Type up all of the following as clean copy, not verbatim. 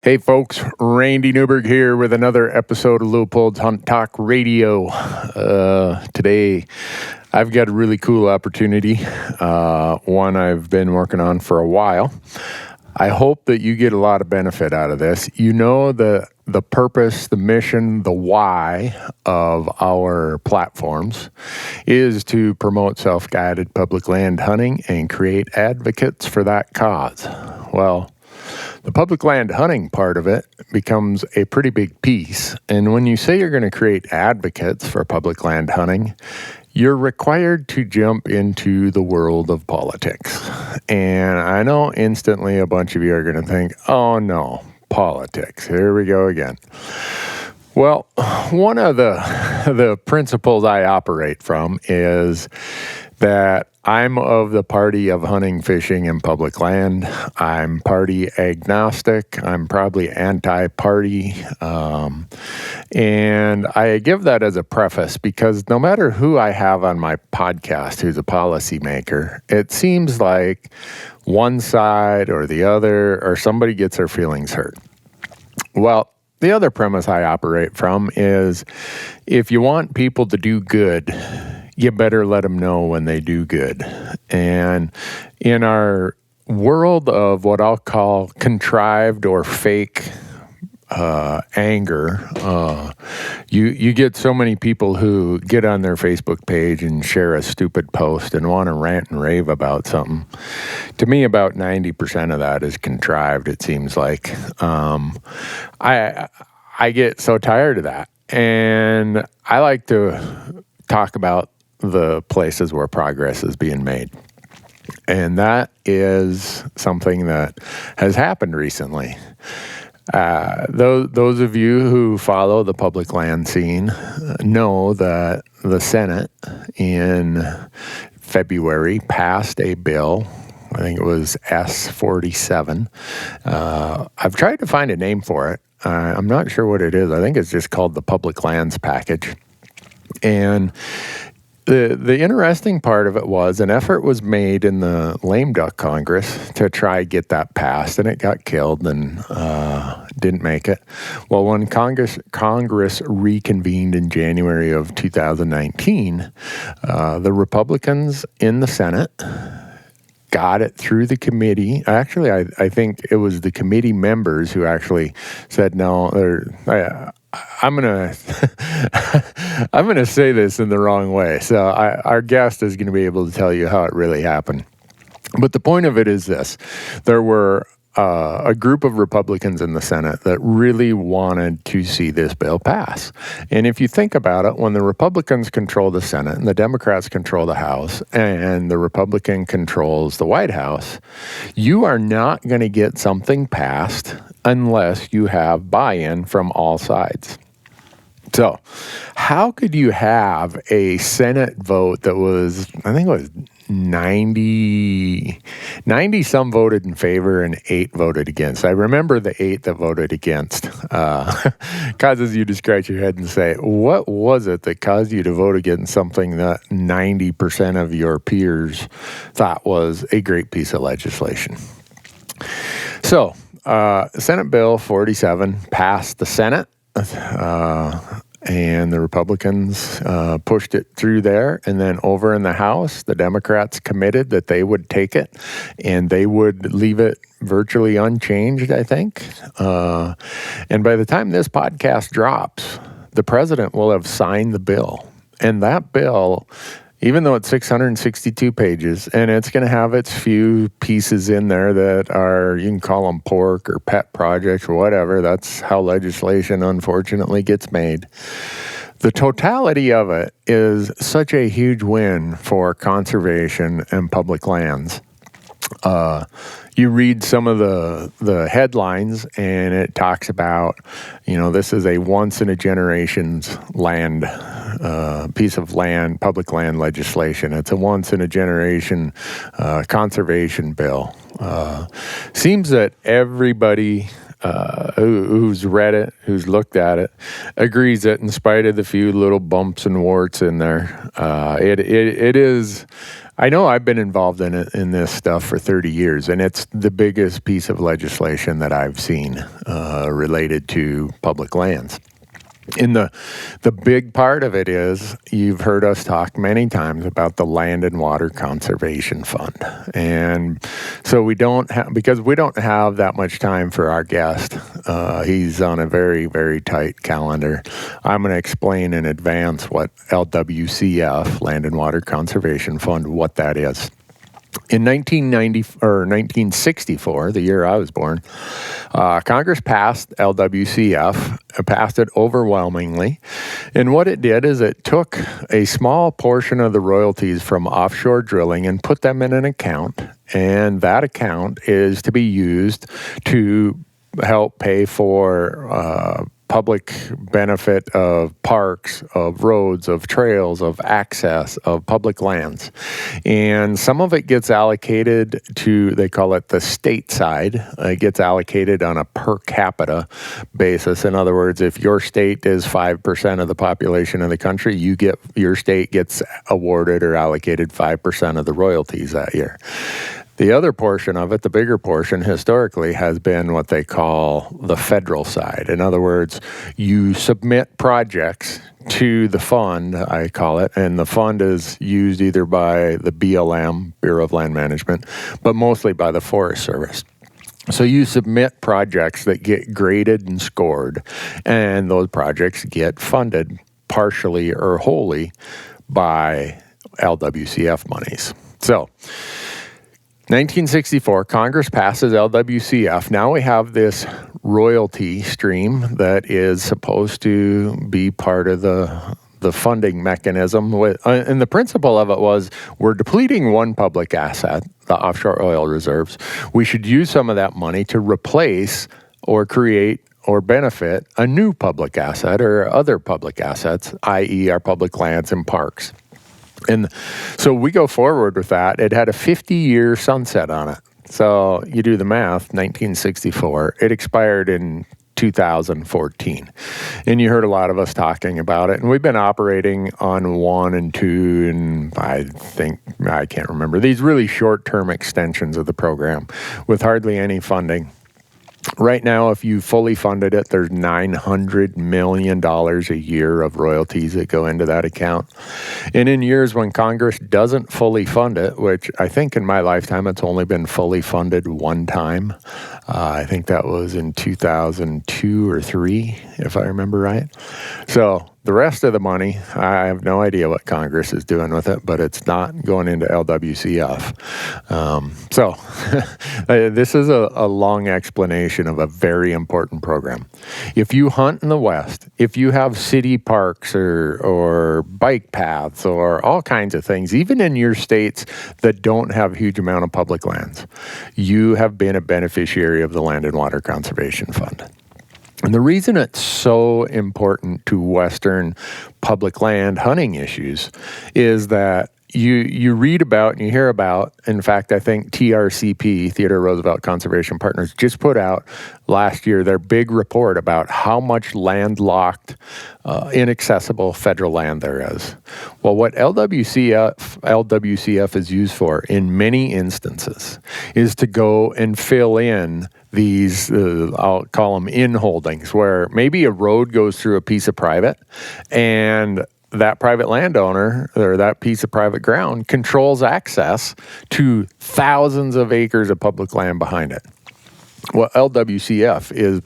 Hey folks, Randy Newberg here with another episode of Leupold's Hunt Talk Radio. Today, I've got a really cool opportunity, one I've been working on for a while. I hope that you get a lot of benefit out of this. You know the purpose, the mission, the why of our platforms is to promote self-guided public land hunting and create advocates for that cause. Well, the public land hunting part of it becomes a pretty big piece. And when you say you're going to create advocates for public land hunting, you're required to jump into the world of politics. And I know instantly a bunch of you are going to think, oh no, politics, here we go again. Well, one of the principles I operate from is that I'm of the party of hunting, fishing, and public land. I'm party agnostic. I'm probably anti-party. And I give that as a preface because no matter who I have on my podcast who's a policymaker, it seems like one side or the other or somebody gets their feelings hurt. Well, the other premise I operate from is if you want people to do good, you better let them know when they do good. And in our world of what I'll call contrived or fake anger, you get so many people who get on their Facebook page and share a stupid post and want to rant and rave about something. To me, about 90% of that is contrived, it seems like. I get so tired of that. And I like to talk about the places where progress is being made. And that is something that has happened recently. Those of you who follow the public land scene know that the Senate in February passed a bill. I think it was S-47. I've tried to find a name for it. I'm not sure what it is. I think it's just called the Public Lands Package. And the interesting part of it was an effort was made in the lame duck Congress to try get that passed, and it got killed and didn't make it. Well, when Congress reconvened in January of 2019, the Republicans in the Senate got it through the committee. Actually, I think it was the committee members who actually said, no, I'm gonna say this in the wrong way. So our guest is going to be able to tell you how it really happened. But the point of it is this. There were a group of Republicans in the Senate that really wanted to see this bill pass. And if you think about it, when the Republicans control the Senate and the Democrats control the House and the Republican controls the White House, you are not going to get something passed unless you have buy-in from all sides. So how could you have a Senate vote that was, I think it was 90 some voted in favor and 8 voted against. I remember the 8 that voted against causes you to scratch your head and say, what was it that caused you to vote against something that 90% of your peers thought was a great piece of legislation? So, Senate Bill 47 passed the Senate, and the Republicans pushed it through there. And then over in the House, the Democrats committed that they would take it and they would leave it virtually unchanged, I think. And by the time this podcast drops, the president will have signed the bill. And that bill, even though it's 662 pages, and it's going to have its few pieces in there that are, you can call them pork or pet projects or whatever. That's how legislation, unfortunately, gets made. The totality of it is such a huge win for conservation and public lands. You read some of the headlines, and it talks about, this is a once-in-a-generation's land, piece of land, public land legislation. It's a once-in-a-generation conservation bill. Seems that everybody who's read it, who's looked at it, agrees that in spite of the few little bumps and warts in there, it is I know I've been involved in this stuff for 30 years, and it's the biggest piece of legislation that I've seen related to public lands. And the big part of it is, you've heard us talk many times about the Land and Water Conservation Fund. And so because we don't have that much time for our guest, he's on a very, very tight calendar. I'm going to explain in advance what LWCF, Land and Water Conservation Fund, what that is. In 1964, the year I was born, Congress passed LWCF, passed it overwhelmingly. And what it did is it took a small portion of the royalties from offshore drilling and put them in an account. And that account is to be used to help pay for public benefit of parks, of roads, of trails, of access, of public lands. And some of it gets allocated to, they call it the state side. It gets allocated on a per capita basis. In other words, if your state is 5% of the population of the country, your state gets awarded or allocated 5% of the royalties that year. The other portion of it, the bigger portion, historically has been what they call the federal side. In other words, you submit projects to the fund, I call it, and the fund is used either by the BLM, Bureau of Land Management, but mostly by the Forest Service. So you submit projects that get graded and scored, and those projects get funded partially or wholly by LWCF monies. So 1964, Congress passes LWCF. Now we have this royalty stream that is supposed to be part of the funding mechanism. And the principle of it was, we're depleting one public asset, the offshore oil reserves. We should use some of that money to replace or create or benefit a new public asset or other public assets, i.e. our public lands and parks. And so we go forward with that. It had a 50-year sunset on it. So you do the math, 1964. It expired in 2014. And you heard a lot of us talking about it. And we've been operating on 1 and 2, and I can't remember, these really short-term extensions of the program with hardly any funding. Right now, if you fully funded it, there's $900 million a year of royalties that go into that account. And in years when Congress doesn't fully fund it, which I think in my lifetime it's only been fully funded one time. I think that was in 2002 or 3, if I remember right. So the rest of the money, I have no idea what Congress is doing with it, but it's not going into LWCF. This is a long explanation of a very important program. If you hunt in the West, if you have city parks or bike paths or all kinds of things, even in your states that don't have a huge amount of public lands, you have been a beneficiary of the Land and Water Conservation Fund. And the reason it's so important to Western public land hunting issues is that you read about and you hear about, in fact, I think TRCP, Theodore Roosevelt Conservation Partners, just put out last year their big report about how much landlocked, inaccessible federal land there is. Well, what LWCF is used for in many instances is to go and fill in these, I'll call them in-holdings, where maybe a road goes through a piece of private and that private landowner or that piece of private ground controls access to thousands of acres of public land behind it. Well, LWCF is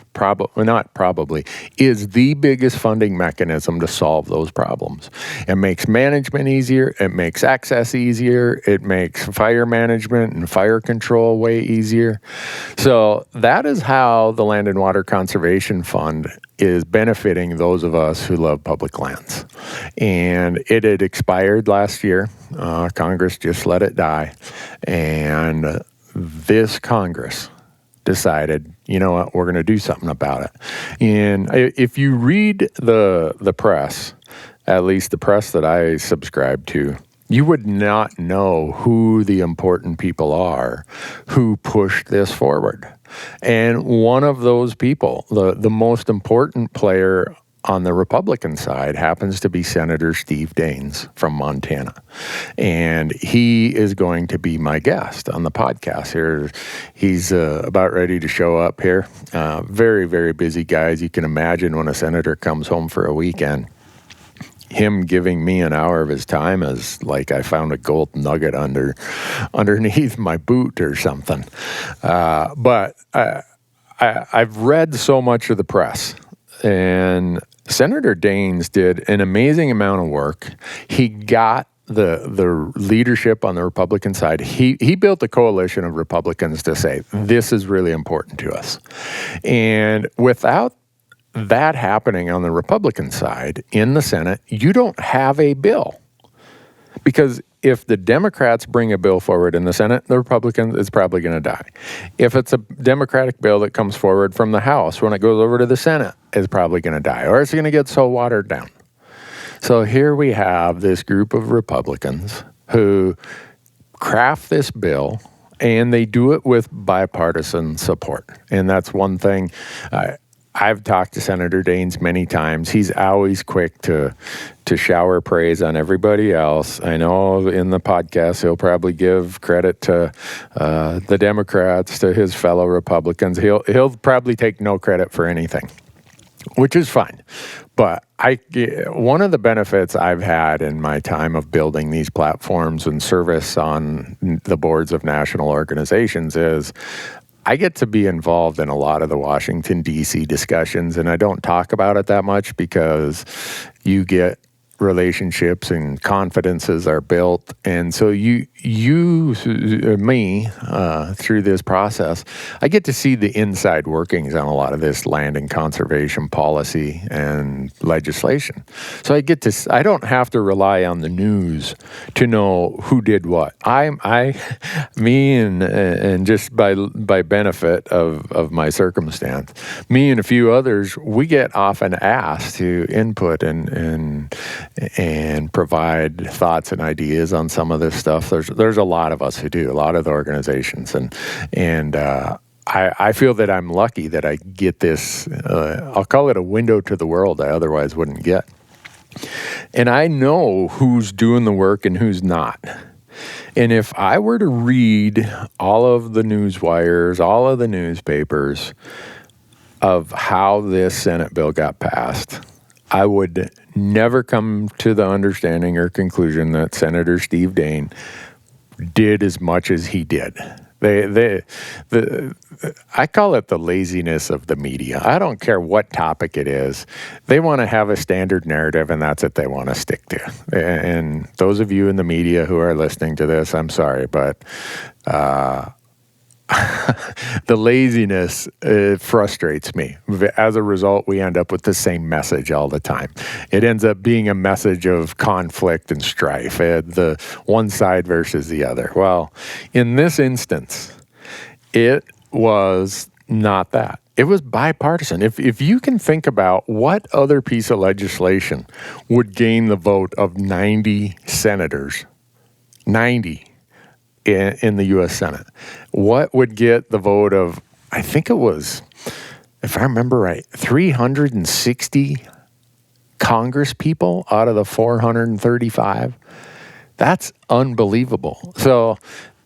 the biggest funding mechanism to solve those problems. It makes management easier. It makes access easier. It makes fire management and fire control way easier. So that is how the Land and Water Conservation Fund is benefiting those of us who love public lands. And it had expired last year. Congress just let it die. And this Congress decided, you know what, we're going to do something about it. And if you read the press, at least the press that I subscribe to, you would not know who the important people are who pushed this forward. And one of those people, the most important player on the Republican side happens to be Senator Steve Daines from Montana. And he is going to be my guest on the podcast here. He's about ready to show up here. Very, very busy guy, as you can imagine, when a senator comes home for a weekend. Him giving me an hour of his time is like I found a gold nugget underneath my boot or something. But I've read so much of the press, and Senator Daines did an amazing amount of work. He got the leadership on the Republican side. He built a coalition of Republicans to say, this is really important to us. And without that happening on the Republican side in the Senate, you don't have a bill. Because if the Democrats bring a bill forward in the Senate, the Republicans, it's probably going to die. If it's a Democratic bill that comes forward from the House, when it goes over to the Senate, it's probably going to die, or it's going to get so watered down. So here we have this group of Republicans who craft this bill, and they do it with bipartisan support. And that's one thing. I've talked to Senator Daines many times. He's always quick to shower praise on everybody else. I know in the podcast he'll probably give credit to the Democrats, to his fellow Republicans. He'll probably take no credit for anything, which is fine. But one of the benefits I've had in my time of building these platforms and service on the boards of national organizations is I get to be involved in a lot of the Washington, D.C. discussions, and I don't talk about it that much because you get relationships and confidences are built. And so me, through this process, I get to see the inside workings on a lot of this land and conservation policy and legislation. So I don't have to rely on the news to know who did what. Me and just by benefit of my circumstance, me and a few others, we get often asked to input and provide thoughts and ideas on some of this stuff. There's a lot of us who do, a lot of the organizations, and I feel that I'm lucky that I get this. I'll call it a window to the world I otherwise wouldn't get, and I know who's doing the work and who's not. And if I were to read all of the news wires, all of the newspapers of how this Senate bill got passed, I would never come to the understanding or conclusion that Senator Steve Daines did as much as he did. I call it the laziness of the media. I don't care what topic it is. They want to have a standard narrative, and that's what they want to stick to. And those of you in the media who are listening to this, I'm sorry, but the laziness frustrates me. As a result, we end up with the same message all the time. It ends up being a message of conflict and strife, the one side versus the other. Well, in this instance, it was not that. It was bipartisan. If you can think about what other piece of legislation would gain the vote of 90 senators, 90 in the US Senate, what would get the vote of, I think it was, if I remember right, 360 Congress people out of the 435? That's unbelievable. So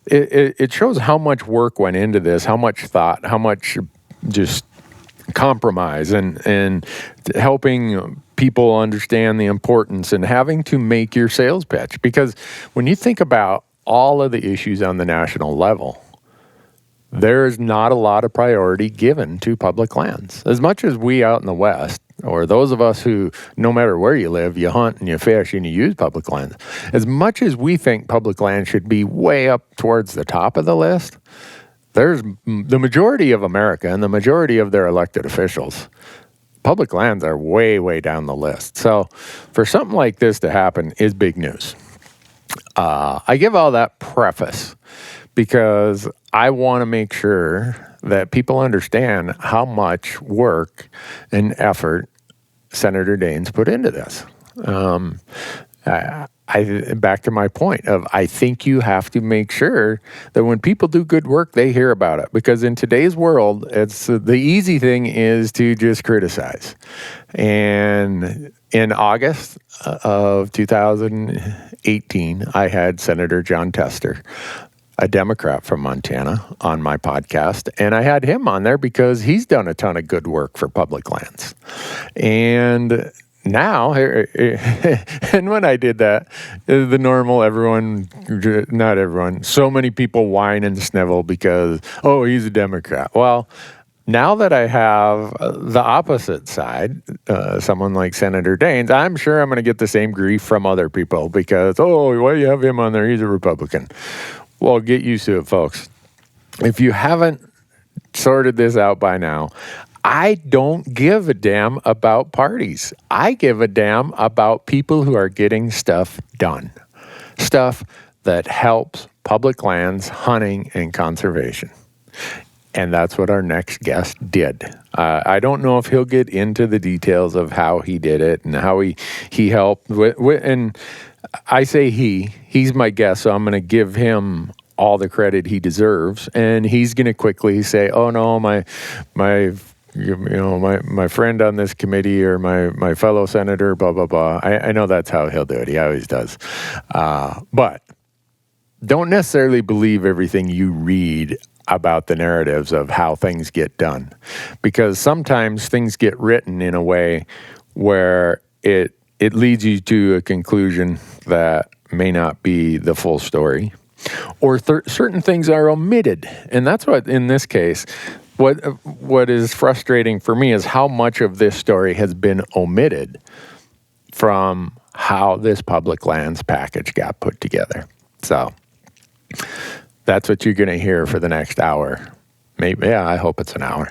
it shows how much work went into this, how much thought, how much just compromise and helping people understand the importance and having to make your sales pitch. Because when you think about all of the issues on the national level, there is not a lot of priority given to public lands. As much as we out in the West, or those of us who, no matter where you live, you hunt and you fish and you use public lands, as much as we think public land should be way up towards the top of the list, there's the majority of America and the majority of their elected officials, public lands are way, way down the list. So for something like this to happen is big news. I give all that preface because I want to make sure that people understand how much work and effort Senator Daines put into this. back to my point of I think you have to make sure that when people do good work, they hear about it. Because in today's world, it's the easy thing is to just criticize. And in August of 2018, I had Senator John Tester, a Democrat from Montana, on my podcast. And I had him on there because he's done a ton of good work for public lands. And now, and when I did that, the normal not everyone, so many people whine and snivel because, oh, he's a Democrat. Well, now that I have the opposite side, someone like Senator Daines, I'm sure I'm going to get the same grief from other people because, oh, why do you have him on there? He's a Republican. Well, get used to it, folks. If you haven't sorted this out by now, I don't give a damn about parties. I give a damn about people who are getting stuff done. Stuff that helps public lands, hunting, and conservation. And that's what our next guest did. I don't know if he'll get into the details of how he did it and how he helped. And I say he's my guest, so I'm going to give him all the credit he deserves. And he's going to quickly say, oh no, my friend on this committee or my fellow senator, blah, blah, blah. I know that's how he'll do it. He always does. But don't necessarily believe everything you read about the narratives of how things get done. Because sometimes things get written in a way where it leads you to a conclusion that may not be the full story. Or certain things are omitted. And that's what, in this case, what is frustrating for me is how much of this story has been omitted from how this public lands package got put together. So that's what you're going to hear for the next hour. Maybe, yeah, I hope it's an hour.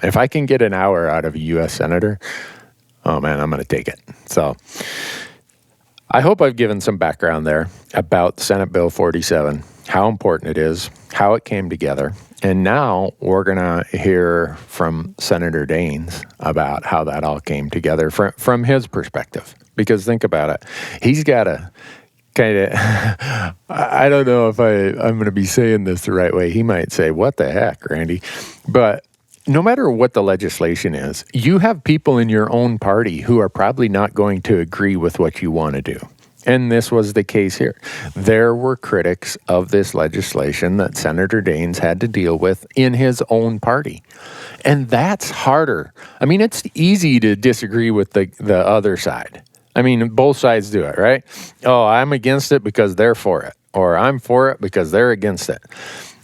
If I can get an hour out of a U.S. Senator, oh man, I'm going to take it. So I hope I've given some background there about Senate Bill 47, how important it is, how it came together. And now we're going to hear from Senator Daines about how that all came together from his perspective. Because think about it. He's got to kind of, I don't know if I'm going to be saying this the right way. He might say, what the heck, Randy? But no matter what the legislation is, you have people in your own party who are probably not going to agree with what you want to do. And this was the case here. There were critics of this legislation that Senator Daines had to deal with in his own party. And that's harder. I mean, it's easy to disagree with the other side. I mean, both sides do it, right? Oh, I'm against it because they're for it. Or I'm for it because they're against it.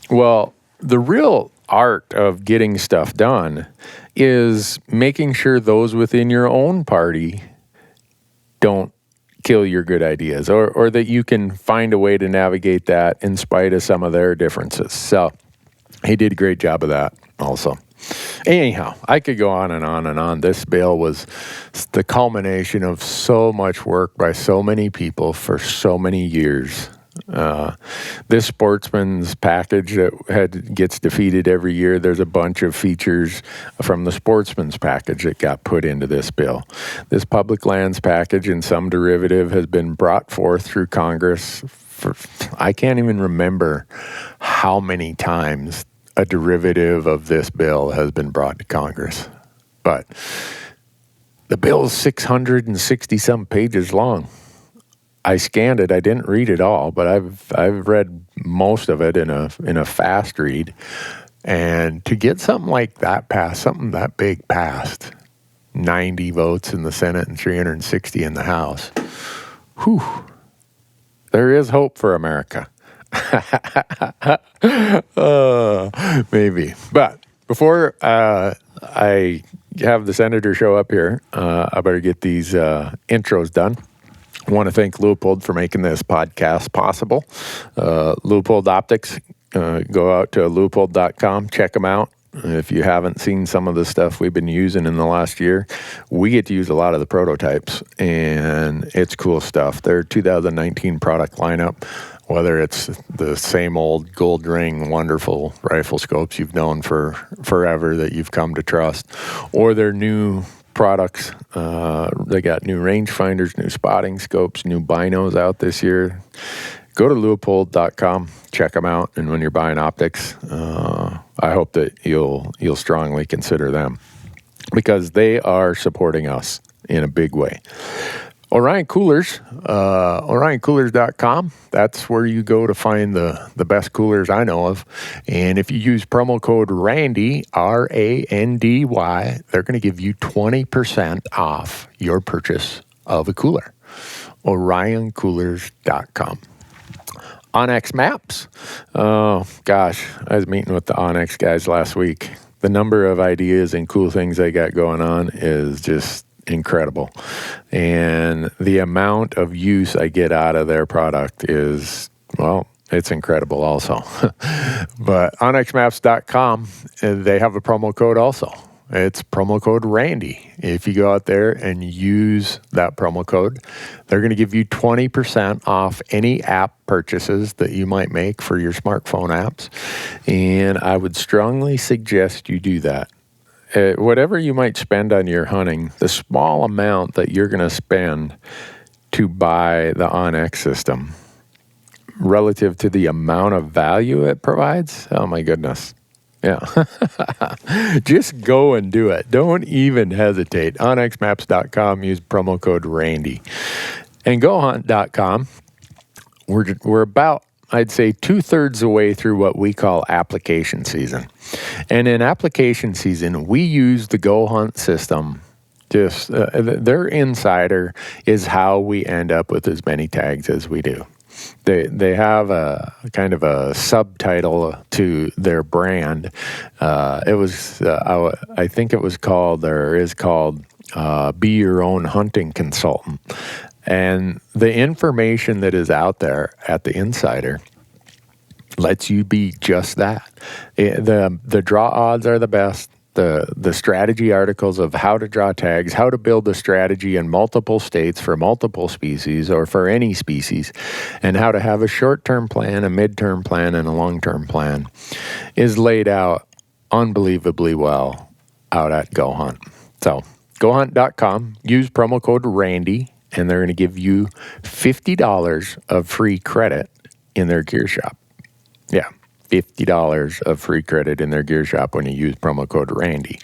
Well, the real art of getting stuff done is making sure those within your own party don't kill your good ideas, or that you can find a way to navigate that in spite of some of their differences. So he did a great job of that also. Anyhow, I could go on and on and on. This bill was the culmination of so much work by so many people for so many years. This sportsman's package that gets defeated every year, there's a bunch of features from the sportsman's package that got put into this bill. This public lands package and some derivative has been brought forth through Congress for, I can't even remember how many times a derivative of this bill has been brought to Congress. But the bill is 660 some pages long. I scanned it. I didn't read it all, but I've read most of it in a fast read. And to get something like that passed, something that big passed, 90 votes in the Senate and 360 in the House. Whew. There is hope for America. Maybe. But before I have the senator show up here, I better get these intros done. I want to thank Leupold for making this podcast possible. Leupold Optics, go out to leupold.com, check them out. If you haven't seen some of the stuff we've been using in the last year, we get to use a lot of the prototypes, and it's cool stuff. Their 2019 product lineup, whether it's the same old gold ring, wonderful rifle scopes you've known for forever that you've come to trust, or their new products. They got new rangefinders, new spotting scopes, new binos out this year. Go to Leupold.com, check them out, and when you're buying optics, I hope that you'll strongly consider them because they are supporting us in a big way. Orion Coolers, OrionCoolers.com. That's where you go to find the best coolers I know of. And if you use promo code RANDY, RANDY, they're going to give you 20% off your purchase of a cooler. OrionCoolers.com. Onyx Maps. Oh, gosh. I was meeting with the Onyx guys last week. The number of ideas and cool things they got going on is just incredible. And the amount of use I get out of their product is, well, it's incredible also. But onyxmaps.com, they have a promo code also. It's promo code RANDY. If you go out there and use that promo code, they're going to give you 20% off any app purchases that you might make for your smartphone apps. And I would strongly suggest you do that. Whatever you might spend on your hunting, the small amount that you're going to spend to buy the Onyx system relative to the amount of value it provides, oh my goodness. Yeah. Just go and do it. Don't even hesitate. OnyxMaps.com, use promo code RANDY. And GoHunt.com, we're about, I'd say, 2/3 the way through what we call application season. And in application season, we use the Go Hunt system. Just their insider is how we end up with as many tags as we do. They have a kind of a subtitle to their brand. It was I think it was called or is called Be Your Own Hunting Consultant. And the information that is out there at the Insider lets you be just that. The draw odds are the best. The strategy articles of how to draw tags, how to build a strategy in multiple states for multiple species or for any species, and how to have a short-term plan, a mid-term plan, and a long-term plan is laid out unbelievably well out at Go Hunt. So, GoHunt.com, use promo code RANDY, and they're going to give you $50 of free credit in their gear shop. Yeah. $50 of free credit in their gear shop when you use promo code RANDY.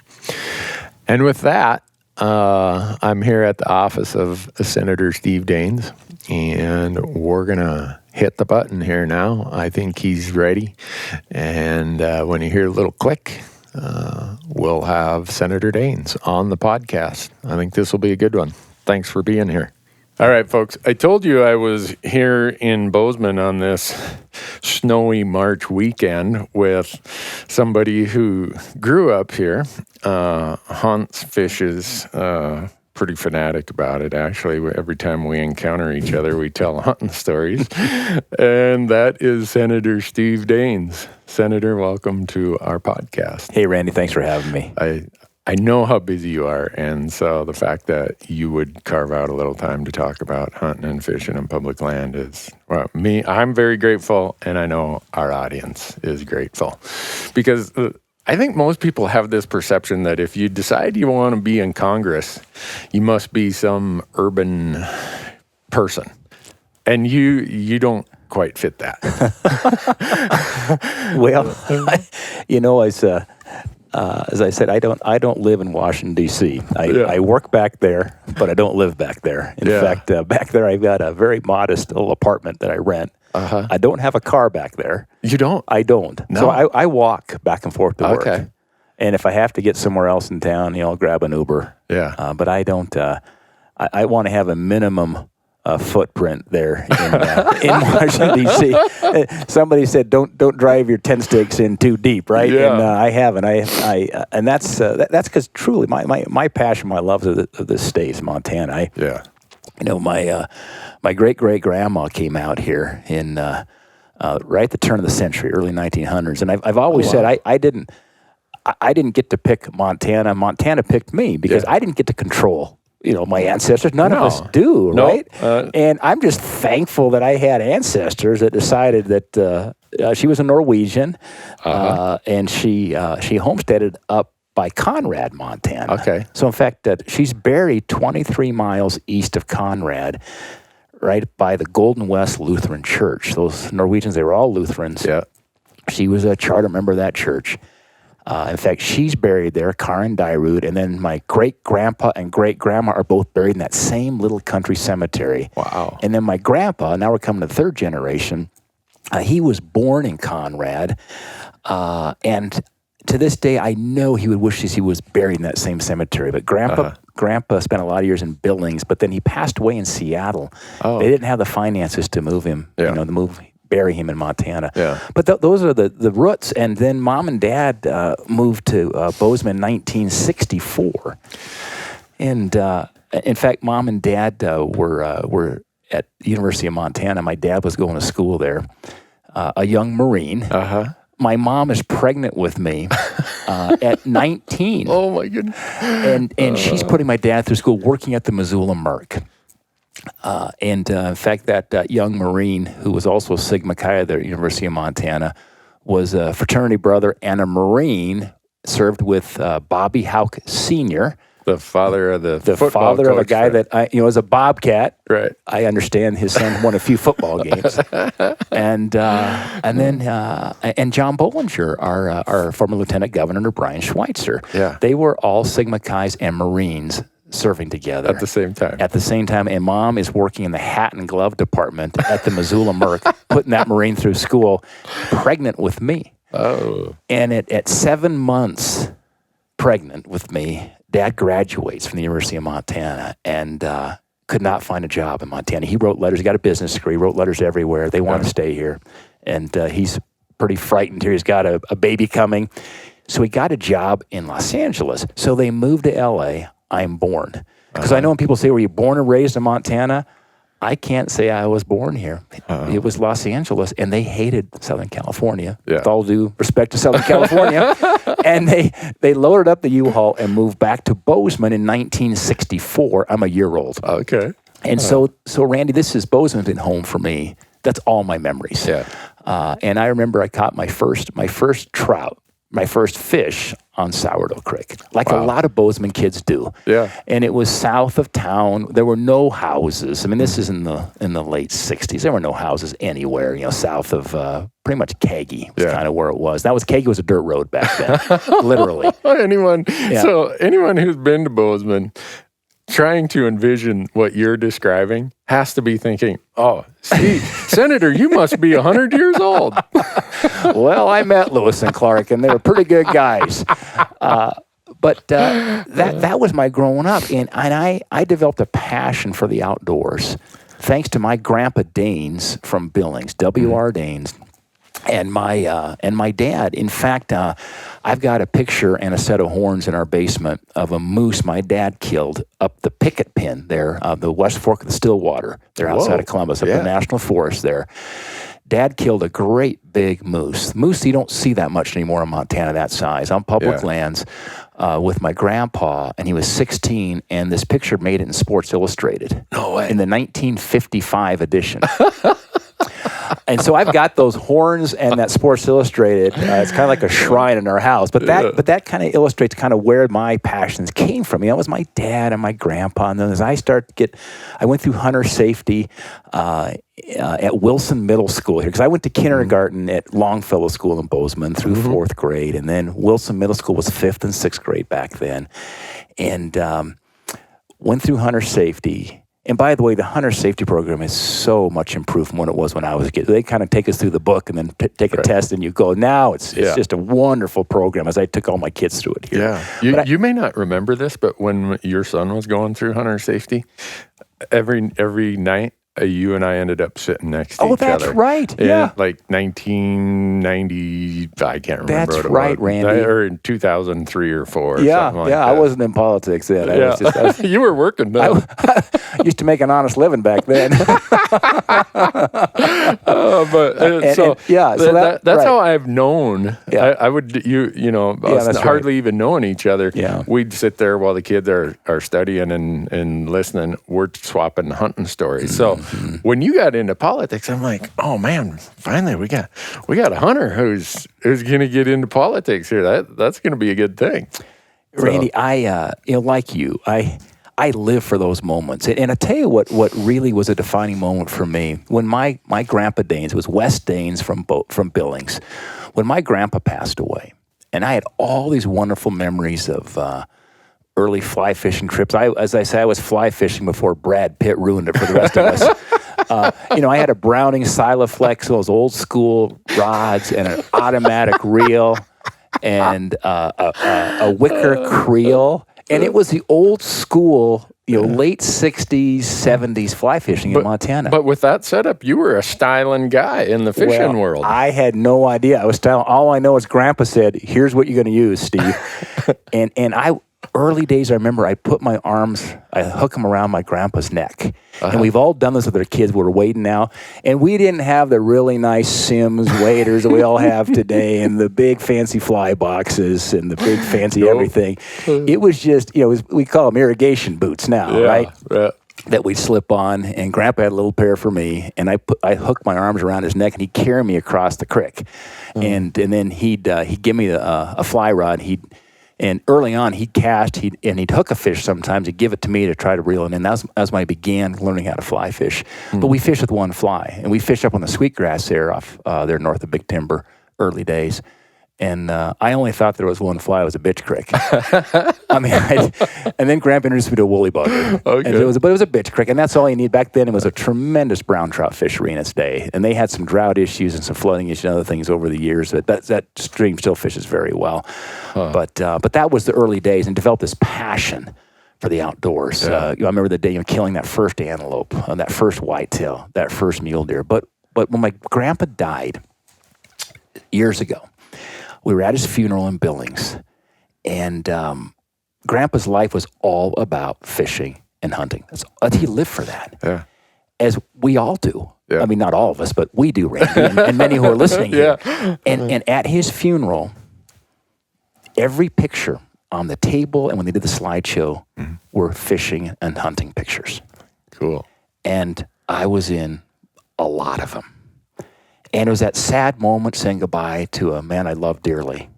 And with that, I'm here at the office of Senator Steve Daines, and we're going to hit the button here now. I think he's ready. And when you hear a little click, we'll have Senator Daines on the podcast. I think this will be a good one. Thanks for being here. All right, folks, I told you I was here in Bozeman on this snowy March weekend with somebody who grew up here, hunts, fishes, pretty fanatic about it, actually. Every time we encounter each other, we tell hunting stories, and that is Senator Steve Daines. Senator, welcome to our podcast. Hey, Randy, thanks for having me. I know how busy you are, and so the fact that you would carve out a little time to talk about hunting and fishing on public land is, well, I'm very grateful, and I know our audience is grateful. Because I think most people have this perception that if you decide you want to be in Congress, you must be some urban person. And you don't quite fit that. Well, as I said, I don't live in Washington, D.C. I work back there, but I don't live back there. In fact, back there I've got a very modest little apartment that I rent. Uh-huh. I don't have a car back there. You don't? I don't. No. So I walk back and forth to work. Okay. And if I have to get somewhere else in town, I'll grab an Uber. Yeah. But I don't. I want to have a minimum footprint there in Washington, D.C. Somebody said, "Don't drive your tent stakes in too deep," right? Yeah. And I haven't. And that's because truly my passion, my love of this state is Montana. My great grandma came out here in right at the turn of the century, early 1900s, and I've always said I didn't get to pick Montana. Montana picked me because I didn't get to control my ancestors. None of us do, right? And I'm just thankful that I had ancestors that decided that she was a Norwegian, and she homesteaded up by Conrad, Montana. Okay. So, in fact, she's buried 23 miles east of Conrad, right by the Golden West Lutheran Church. Those Norwegians, they were all Lutherans. Yeah. She was a charter member of that church. In fact, she's buried there, Karin Dyrud, and then my great-grandpa and great-grandma are both buried in that same little country cemetery. Wow. And then my grandpa, now we're coming to the third generation, he was born in Conrad, and to this day, I know he would wish he was buried in that same cemetery. But Grandpa spent a lot of years in Billings, but then he passed away in Seattle. Oh. They didn't have the finances to move him, bury him in Montana. Yeah. But those are the roots. And then Mom and Dad moved to Bozeman in 1964. And in fact, Mom and Dad were at the University of Montana. My dad was going to school there, a young Marine. My mom is pregnant with me at 19. Oh, my goodness. And she's putting my dad through school working at the Missoula Merc. In fact, that young Marine, who was also Sigma Chi there at the University of Montana, was a fraternity brother and a Marine, served with Bobby Houck Sr., the father of the father coach, of a guy that is a Bobcat. Right. I understand his son won a few football games, and then John Bollinger, our former Lieutenant Governor under Brian Schweitzer. Yeah. They were all Sigma Chi's and Marines serving together at the same time. And Mom is working in the hat and glove department at the Missoula Merc, putting that Marine through school, pregnant with me. Oh. And at 7 months pregnant with me, Dad graduates from the University of Montana and could not find a job in Montana. He wrote letters. He got a business degree, wrote letters everywhere. They want to stay here. And he's pretty frightened here. He's got a baby coming. So he got a job in Los Angeles. So they moved to L.A. I'm born. Because I know when people say, were you born and raised in Montana? I can't say I was born here. It was Los Angeles, and they hated Southern California. Yeah. With all due respect to Southern California. And they loaded up the U-Haul and moved back to Bozeman in 1964. I'm a year old. Okay. And so Randy, Bozeman's been home for me. That's all my memories. Yeah. And I remember I caught my first trout, my first fish on Sourdough Creek, like a lot of Bozeman kids do. Yeah. And it was south of town. There were no houses. I mean, this is in the late 60s. There were no houses anywhere, south of pretty much Kagi was kind of where it was. Kagi was a dirt road back then, literally. So anyone who's been to Bozeman, trying to envision what you're describing, has to be thinking, oh, Steve, Senator, you must be 100 years old. Well, I met Lewis and Clark, and they were pretty good guys. But that was my growing up, and I developed a passion for the outdoors, thanks to my grandpa Daines from Billings, W.R. Daines. And my dad. In fact, I've got a picture and a set of horns in our basement of a moose my dad killed up the Picket Pin there, the West Fork of the Stillwater. They're outside of Columbus, up the National Forest there. Dad killed a great big moose. Moose you don't see that much anymore in Montana, that size, on public lands, with my grandpa, and he was 16, and this picture made it in Sports Illustrated. No way. In the 1955 edition. And so I've got those horns and that Sports Illustrated. It's kind of like a shrine in our house. But that kind of illustrates kind of where my passions came from. It was my dad and my grandpa. And then as I went through hunter safety at Wilson Middle School here. Because I went to kindergarten at Longfellow School in Bozeman through 4th grade. And then Wilson Middle School was 5th and 6th grade back then. And went through hunter safety. And by the way, the hunter safety program is so much improved from what it was when I was a kid. They kind of take us through the book and then take a test, and you go. Now it's just a wonderful program, as I took all my kids through it here. Yeah, you may not remember this, but when your son was going through hunter safety, every night, you and I ended up sitting next to each other. Oh, that's right. Yeah. Like 1990, I can't remember. That's right, Randy. Or in 2003 or 4 or something like that. I wasn't in politics then. You were working then. I used to make an honest living back then. That's how I've known. Yeah. I would, us hardly even knowing each other. Yeah. We'd sit there while the kids are studying and listening. We're swapping hunting stories. So when you got into politics, I'm like, oh man, finally we got a hunter who's going to get into politics here. That's going to be a good thing. Randy, I like you, I live for those moments. And I tell you what really was a defining moment for me, when my grandpa Daines, was Wes Daines from Billings, when my grandpa passed away, and I had all these wonderful memories of early fly fishing trips. As I say, I was fly fishing before Brad Pitt ruined it for the rest of us. I had a Browning Silaflex, those old school rods, and an automatic reel, and a wicker creel. And it was the old school, late 60s, 70s fly fishing in Montana. But with that setup, you were a styling guy in the fishing world. I had no idea. I was styling. All I know is Grandpa said, "Here's what you're going to use, Steve." and early days, I remember I put my arms, I hook them around my grandpa's neck. And we've all done this with our kids. We're wading now. And we didn't have the really nice Sims waders that we all have today, and the big fancy fly boxes and the big fancy everything. It was just, we call them irrigation boots now, right? That we'd slip on. And Grandpa had a little pair for me. And I hooked my arms around his neck, and he'd carry me across the creek. And then he'd give me a fly rod. And early on, he'd cast, he'd hook a fish sometimes. He'd give it to me to try to reel it in. That was when I began learning how to fly fish. But we fished with one fly. And we fished up on the Sweetgrass there there north of Big Timber, early days. And I only thought there was one fly. It was a bitch crick. And then Grandpa introduced me to a woolly bugger. Okay. But it was a bitch crick, and that's all you need. Back then, it was a tremendous brown trout fishery in its day. And they had some drought issues and some flooding issues and other things over the years. But that stream still fishes very well. But that was the early days, and developed this passion for the outdoors. I remember the day killing that first antelope, that first whitetail, that first mule deer. But when my grandpa died years ago, we were at his funeral in Billings, and Grandpa's life was all about fishing and hunting. He lived for that, as we all do. I mean, not all of us, but we do, Randy, and many who are listening here. And at his funeral, every picture on the table and when they did the slideshow were fishing and hunting pictures. Cool. And I was in a lot of them. And it was that sad moment saying goodbye to a man I loved dearly.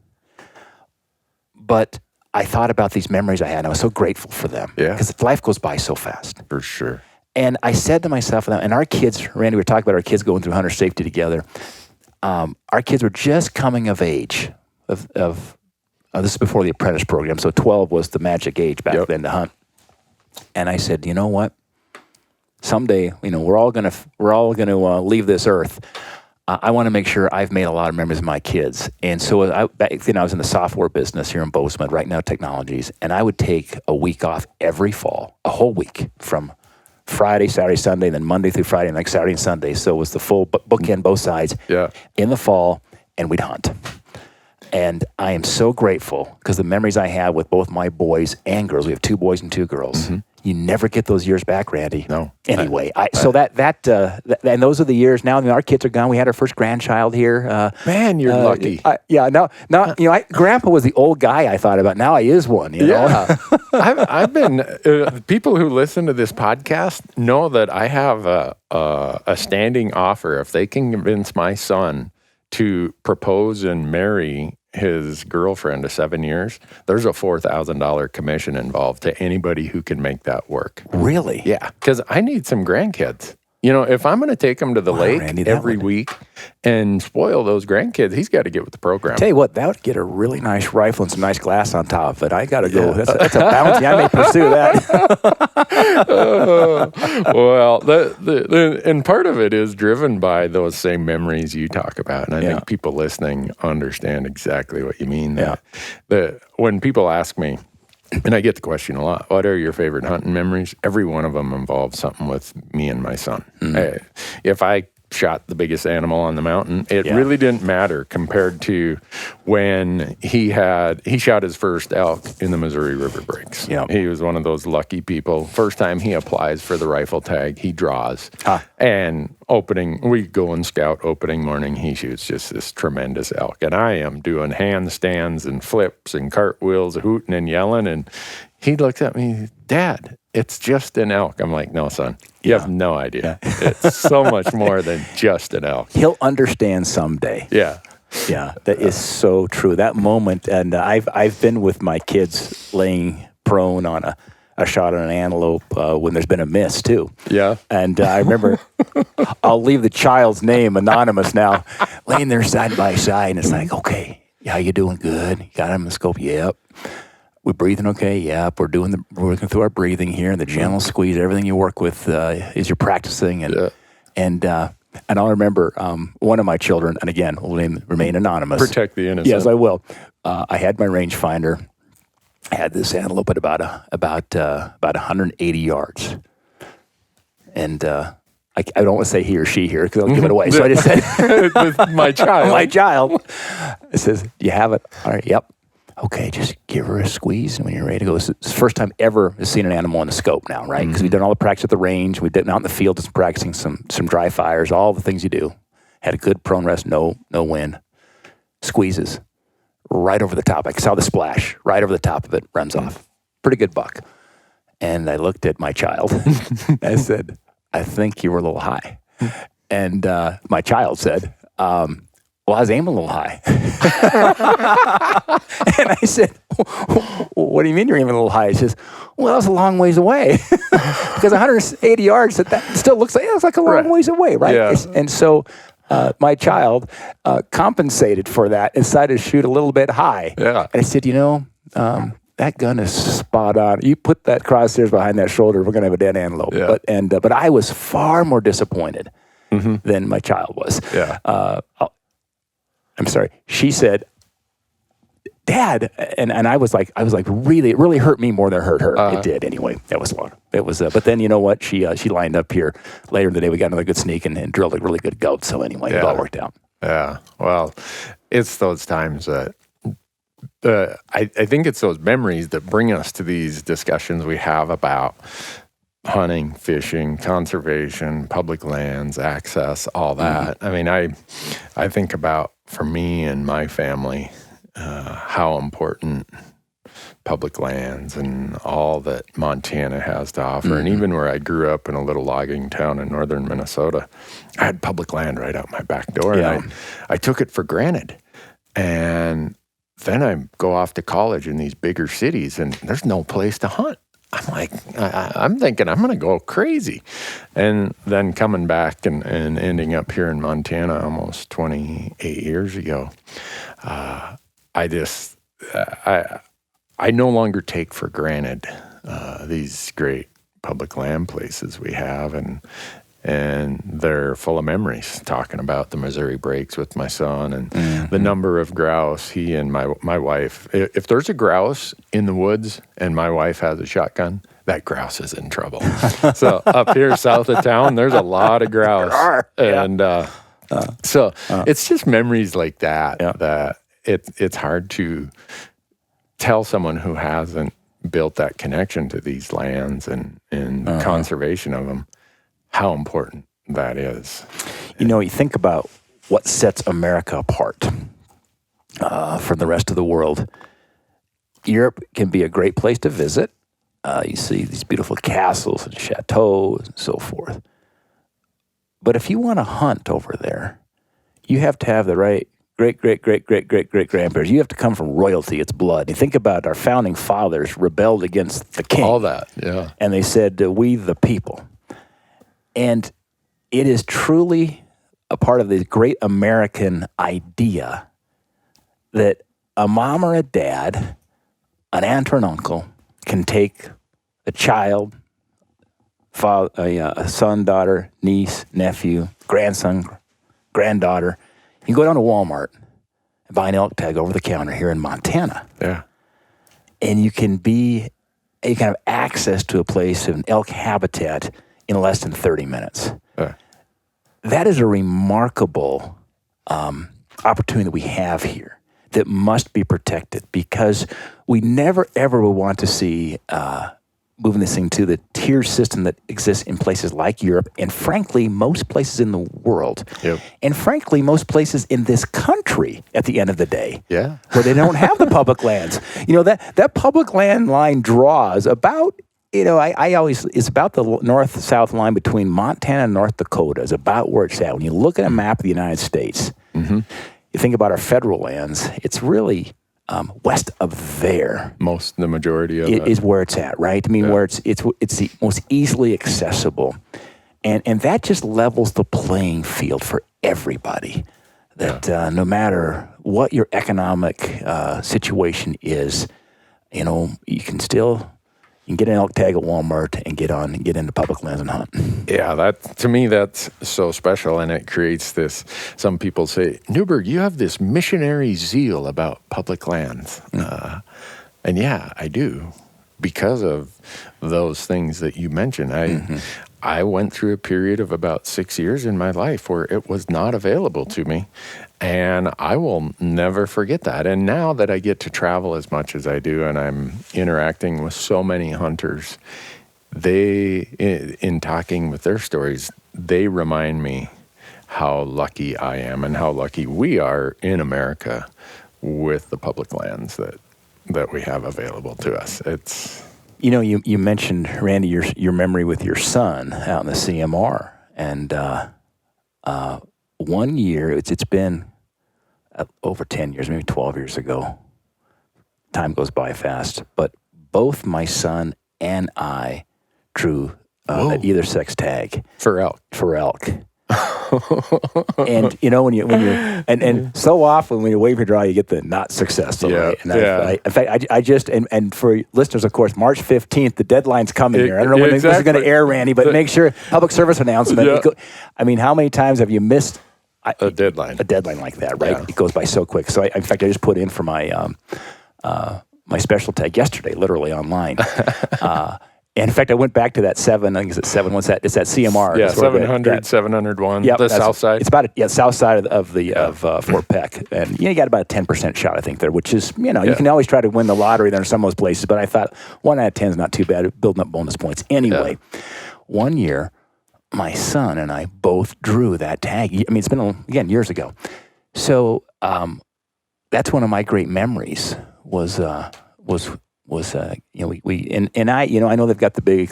But I thought about these memories I had, and I was so grateful for them. Because life goes by so fast. For sure. And I said to myself, and our kids, Randy, we were talking about our kids going through hunter safety together. Our kids were just coming of age. This is before the apprentice program, so 12 was the magic age back then to hunt. And I said, you know what? Someday, we're all gonna leave this earth. I want to make sure I've made a lot of memories of my kids. And so back then I was in the software business here in Bozeman, Right Now Technologies, and I would take a week off every fall, a whole week, from Friday, Saturday, Sunday, then Monday through Friday, and like Saturday and Sunday. So it was the full bookend, both sides, in the fall, and we'd hunt. And I am so grateful because the memories I have with both my boys and girls, we have 2 boys and 2 girls. You never get those years back, Randy. No. Anyway, so and those are the years. Now our kids are gone. We had our first grandchild here. Man, you're lucky. Grandpa was the old guy I thought about. Now he is one. You know? I've been. People who listen to this podcast know that I have a standing offer. If they can convince my son to propose and marry his girlfriend of 7 years, there's a $4,000 commission involved to anybody who can make that work. Really? Yeah, because I need some grandkids. If I'm going to take them to the lake Randy, every week and spoil those grandkids, he's got to get with the program. Tell you what, that would get a really nice rifle and some nice glass on top of it. I got to go. That's a bounty. I may pursue that. And part of it is driven by those same memories you talk about. And I think people listening understand exactly what you mean. When people ask me, and I get the question a lot, what are your favorite hunting memories? Every one of them involves something with me and my son. If I shot the biggest animal on the mountain, it really didn't matter compared to when he shot his first elk in the Missouri River Breaks. He was one of those lucky people. First time he applies for the rifle tag, he draws. And we go and scout opening morning, he shoots just this tremendous elk. And I am doing handstands and flips and cartwheels, hooting and yelling. And he looks at me, Dad, it's just an elk. I'm like, no, son, you have no idea. It's so much more than just an elk. He'll understand someday. Yeah. Yeah, that is so true. That moment, and I've been with my kids laying prone on a shot on an antelope when there's been a miss too. Yeah. And I remember, I'll leave the child's name anonymous now, laying there side by side, and it's like, okay, how you doing? Good. You got him in the scope? Yep. We breathing okay? Yep. We're working through our breathing here, and the gentle squeeze. Everything you work with is you're practicing, and I'll remember one of my children, and again, will remain anonymous. Protect the innocent. Yes, I will. I had my rangefinder. I had this antelope at about 180 yards, and I don't want to say he or she here because I'll give it away. So I just said, my child. My child. It says, "You have it." All right. Yep. Okay, just give her a squeeze, and when you're ready to go, it's the first time ever I've seen an animal in the scope now, right? Because we've done all the practice at the range, we've done out in the field, just practicing some dry fires, all the things you do. Had a good prone rest, no wind, squeezes right over the top. I saw the splash right over the top of it, runs off. Pretty good buck. And I looked at my child. I said, "I think you were a little high." And my child said, "Well, I was aiming a little high." And I said, "What do you mean you're aiming a little high?" He says, "Well, that's a long ways away." Because 180 yards, that still looks like a long ways away, right? Yeah. And so my child compensated for that and decided to shoot a little bit high. Yeah. And I said, that gun is spot on. You put that crosshairs behind that shoulder, we're going to have a dead antelope. Yeah. But I was far more disappointed than my child was. Yeah. I'm sorry. She said, "Dad," and I was like, really, it really hurt me more than it hurt her. It did anyway. That was a lot. It was, but then you know what? She lined up here later in the day. We got another good sneak and drilled a really good goat. So anyway, it all worked out. Yeah. Well, it's those times that I think it's those memories that bring us to these discussions we have about hunting, fishing, conservation, public lands, access, all that. I mean, I think about, for me and my family, how important public lands and all that Montana has to offer. And even where I grew up in a little logging town in northern Minnesota, I had public land right out my back door. And I took it for granted. And then I go off to college in these bigger cities, and there's no place to hunt. I'm like, I'm thinking I'm going to go crazy. And then coming back and ending up here in Montana almost 28 years ago, I no longer take for granted these great public land places we have, and they're full of memories. Talking about the Missouri breaks with my son and the number of grouse. He and my wife. If there's a grouse in the woods and my wife has a shotgun, that grouse is in trouble. So up here south of town, there's a lot of grouse, and so it's just memories like that that it's hard to tell someone who hasn't built that connection to these lands and conservation of them how important that is. You think about what sets America apart from the rest of the world. Europe can be a great place to visit. You see these beautiful castles and chateaus and so forth. But if you want to hunt over there, you have to have the right great-great-great-great-great-great-grandparents. You have to come from royalty. It's blood. You think about our founding fathers rebelled against the king. All that, yeah. And they said, "We the people." And it is truly a part of the great American idea that a mom or a dad, an aunt or an uncle, can take a child, a son, daughter, niece, nephew, grandson, granddaughter. You can go down to Walmart and buy an elk tag over the counter here in Montana. Yeah. And you can have access to a place of an elk habitat in less than 30 minutes. That is a remarkable opportunity that we have here that must be protected, because we never, ever will want to see moving this thing to the tier system that exists in places like Europe and, frankly, most places in the world. Yep. And, frankly, most places in this country at the end of the day. Yeah. Where they don't have the public lands. That public land line draws about... it's about the north-south line between Montana and North Dakota is about where it's at. When you look at a map of the United States, you think about our federal lands, it's really west of there. The majority of it is where it's at, right? I mean, where it's the most easily accessible. And that just levels the playing field for everybody. That no matter what your economic situation is, you can get an elk tag at Walmart and get into public lands and hunt. Yeah, to me, that's so special, and it creates this. Some people say, Newberg, you have this missionary zeal about public lands, and yeah, I do, because of those things that you mentioned. I went through a period of about 6 years in my life where it was not available to me, and I will never forget that. And now that I get to travel as much as I do, and I'm interacting with so many hunters, in talking with their stories, they remind me how lucky I am and how lucky we are in America with the public lands that we have available to us. It's... You mentioned, Randy, your memory with your son out in the CMR, and 1 year, it's been over 10 years, maybe 12 years ago. Time goes by fast, but both my son and I drew an either sex tag for elk. And when you're and so often when you wave your draw, you get the not successful. Yeah, right? And in fact, I just and for listeners, of course, March 15th, the deadline's coming here. I don't know when this is going to air, Randy, but make sure public service announcement. Yeah. How many times have you missed a deadline like that? Right, It goes by so quick. So in fact, I just put in for my my special tag yesterday, literally online. And in fact, I went back to that 7. I think it's 7. What's that? It's that CMR. Yeah, 700, 701. Yep, the south side. It's about south side of Fort Peck, and you got about a 10% shot, I think, there, which is you can always try to win the lottery there in some of those places. But I thought 1 out of 10 is not too bad at building up bonus points. Anyway, 1 year, my son and I both drew that tag. I mean, it's been years ago. So that's one of my great memories. I know they've got the big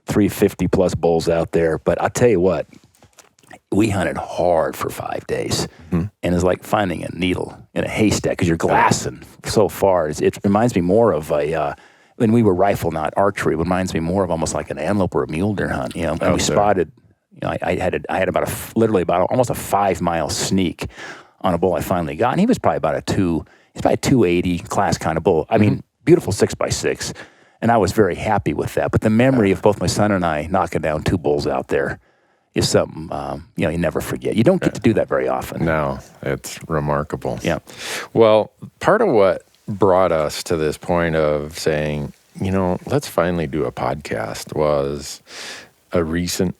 350 plus bulls out there, but I'll tell you what, we hunted hard for 5 days, and it's like finding a needle in a haystack because you're glassing so far. It reminds me more of when we were rifle, not archery. It reminds me more of almost like an antelope or a mule deer hunt. And we spotted. I had about literally almost a 5 mile sneak on a bull I finally got, and he was probably about a 280 class kind of bull. I mean, beautiful 6x6, and I was very happy with that. But the memory of both my son and I knocking down 2 bulls out there is something you never forget. You don't get to do that very often. No, it's remarkable. Yeah. Well, part of what brought us to this point of saying, let's finally do a podcast was a recent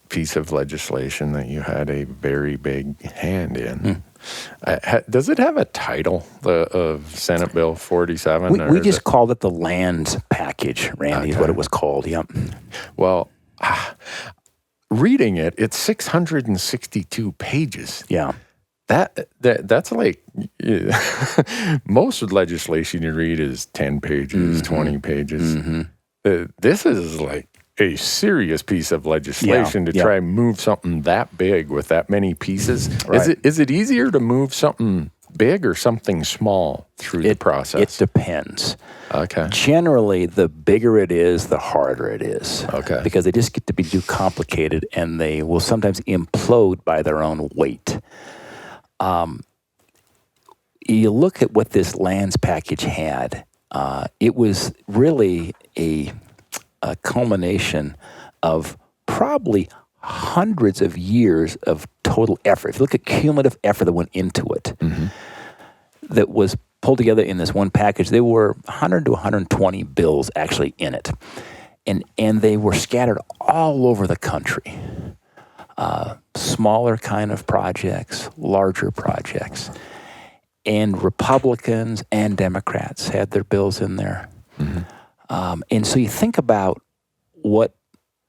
piece of legislation that you had a very big hand in. Does it have a title of Senate Bill 47? We just called it the lands package, Randy, is what it was called. Yep. Well, reading it, it's 662 pages. Yeah. That's like most legislation you read is 10 pages, 20 pages. This is like a serious piece of legislation to try and move something that big with that many pieces. Right. Is it easier to move something big or something small through the process? It depends. Okay. Generally, the bigger it is, the harder it is. Okay. Because they just get to be too complicated, and they will sometimes implode by their own weight. You look at what this lands package had. It was really a culmination of probably hundreds of years of total effort. If you look at cumulative effort that went into it, that was pulled together in this one package, there were 100 to 120 bills actually in it. And they were scattered all over the country. Smaller kind of projects, larger projects. And Republicans and Democrats had their bills in there. And so you think about what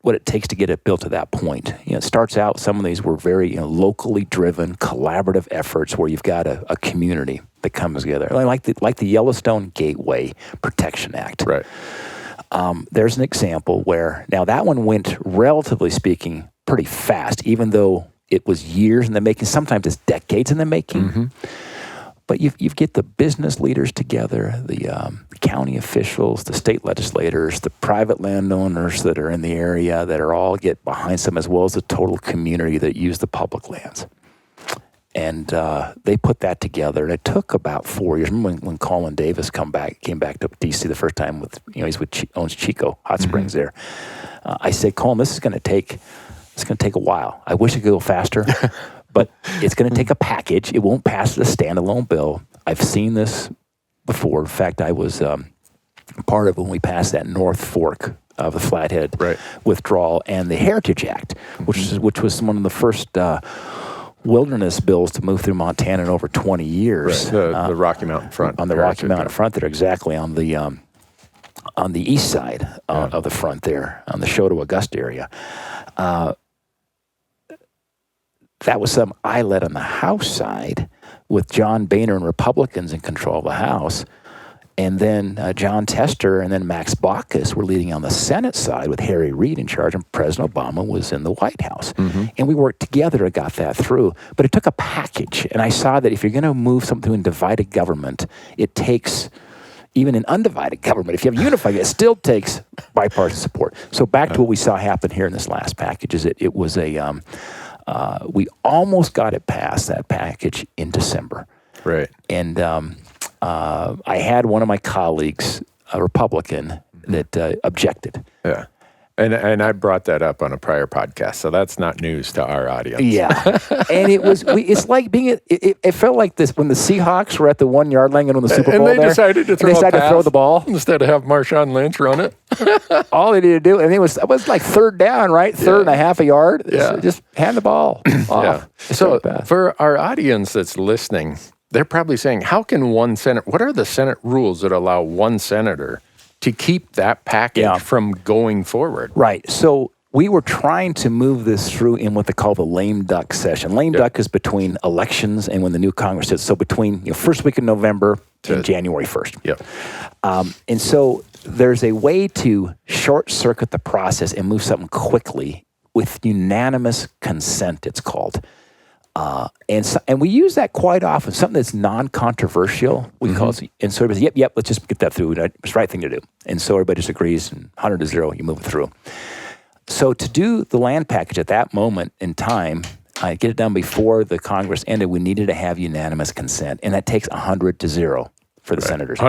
it takes to get it built to that point. It starts out, some of these were very locally driven, collaborative efforts where you've got a community that comes together, like the Yellowstone Gateway Protection Act. Right. There's an example where, now that one went, relatively speaking, pretty fast, even though it was years in the making. Sometimes it's decades in the making. Mm-hmm. But you get the business leaders together, the county officials, the state legislators, the private landowners that are in the area that are all get behind some, as well as the total community that use the public lands. And they put that together, and it took about 4 years. Remember when Colin Davis came back to D.C. the first time with, owns Chico Hot Springs there. I said, Colin, it's going to take a while. I wish it could go faster, but it's going to take a package. It won't pass as a standalone bill. I've seen this before. In fact, I was part of when we passed that North Fork of the Flathead withdrawal and the Heritage Act, which was one of the first wilderness bills to move through Montana in over 20 years. Right. The Rocky Mountain front. On the Rocky Mountain front there, exactly, on the east side of the front there, on the Shoto Augusta area. That was something I led on the House side with John Boehner and Republicans in control of the House. And then John Tester and then Max Baucus were leading on the Senate side with Harry Reid in charge, and President Obama was in the White House. Mm-hmm. And we worked together and got that through. But it took a package. And I saw that if you're going to move something in divided government, it takes, even in undivided government, if you have unified, it still takes bipartisan support. So back to what we saw happen here in this last package is it was we almost got it passed, that package, in December. Right. And I had one of my colleagues, a Republican, that objected. Yeah. And I brought that up on a prior podcast, so that's not news to our audience. Yeah. And it's like it felt like this when the Seahawks were at the 1 yard line and on the Super Bowl and they decided to throw the ball. Instead of have Marshawn Lynch run it. All they needed to do, and it was like third down, right? Third and a half a yard. Yeah. Just hand the ball off. Yeah. So for our audience that's listening, they're probably saying, how can one senator, what are the Senate rules that allow one senator to keep that package from going forward? Right. So we were trying to move this through in what they call the lame duck session. Lame duck is between elections and when the new Congress sits. So between first week of November and January 1st. Yep. And so there's a way to short circuit the process and move something quickly with unanimous consent, it's called. And we use that quite often, something that's non-controversial. We call it, and so everybody says, yep, let's just get that through. It's the right thing to do. And so everybody just agrees, and 100-0, you move it through. So to do the land package at that moment in time, get it done before the Congress ended, we needed to have unanimous consent, and that takes 100-0 for the senators.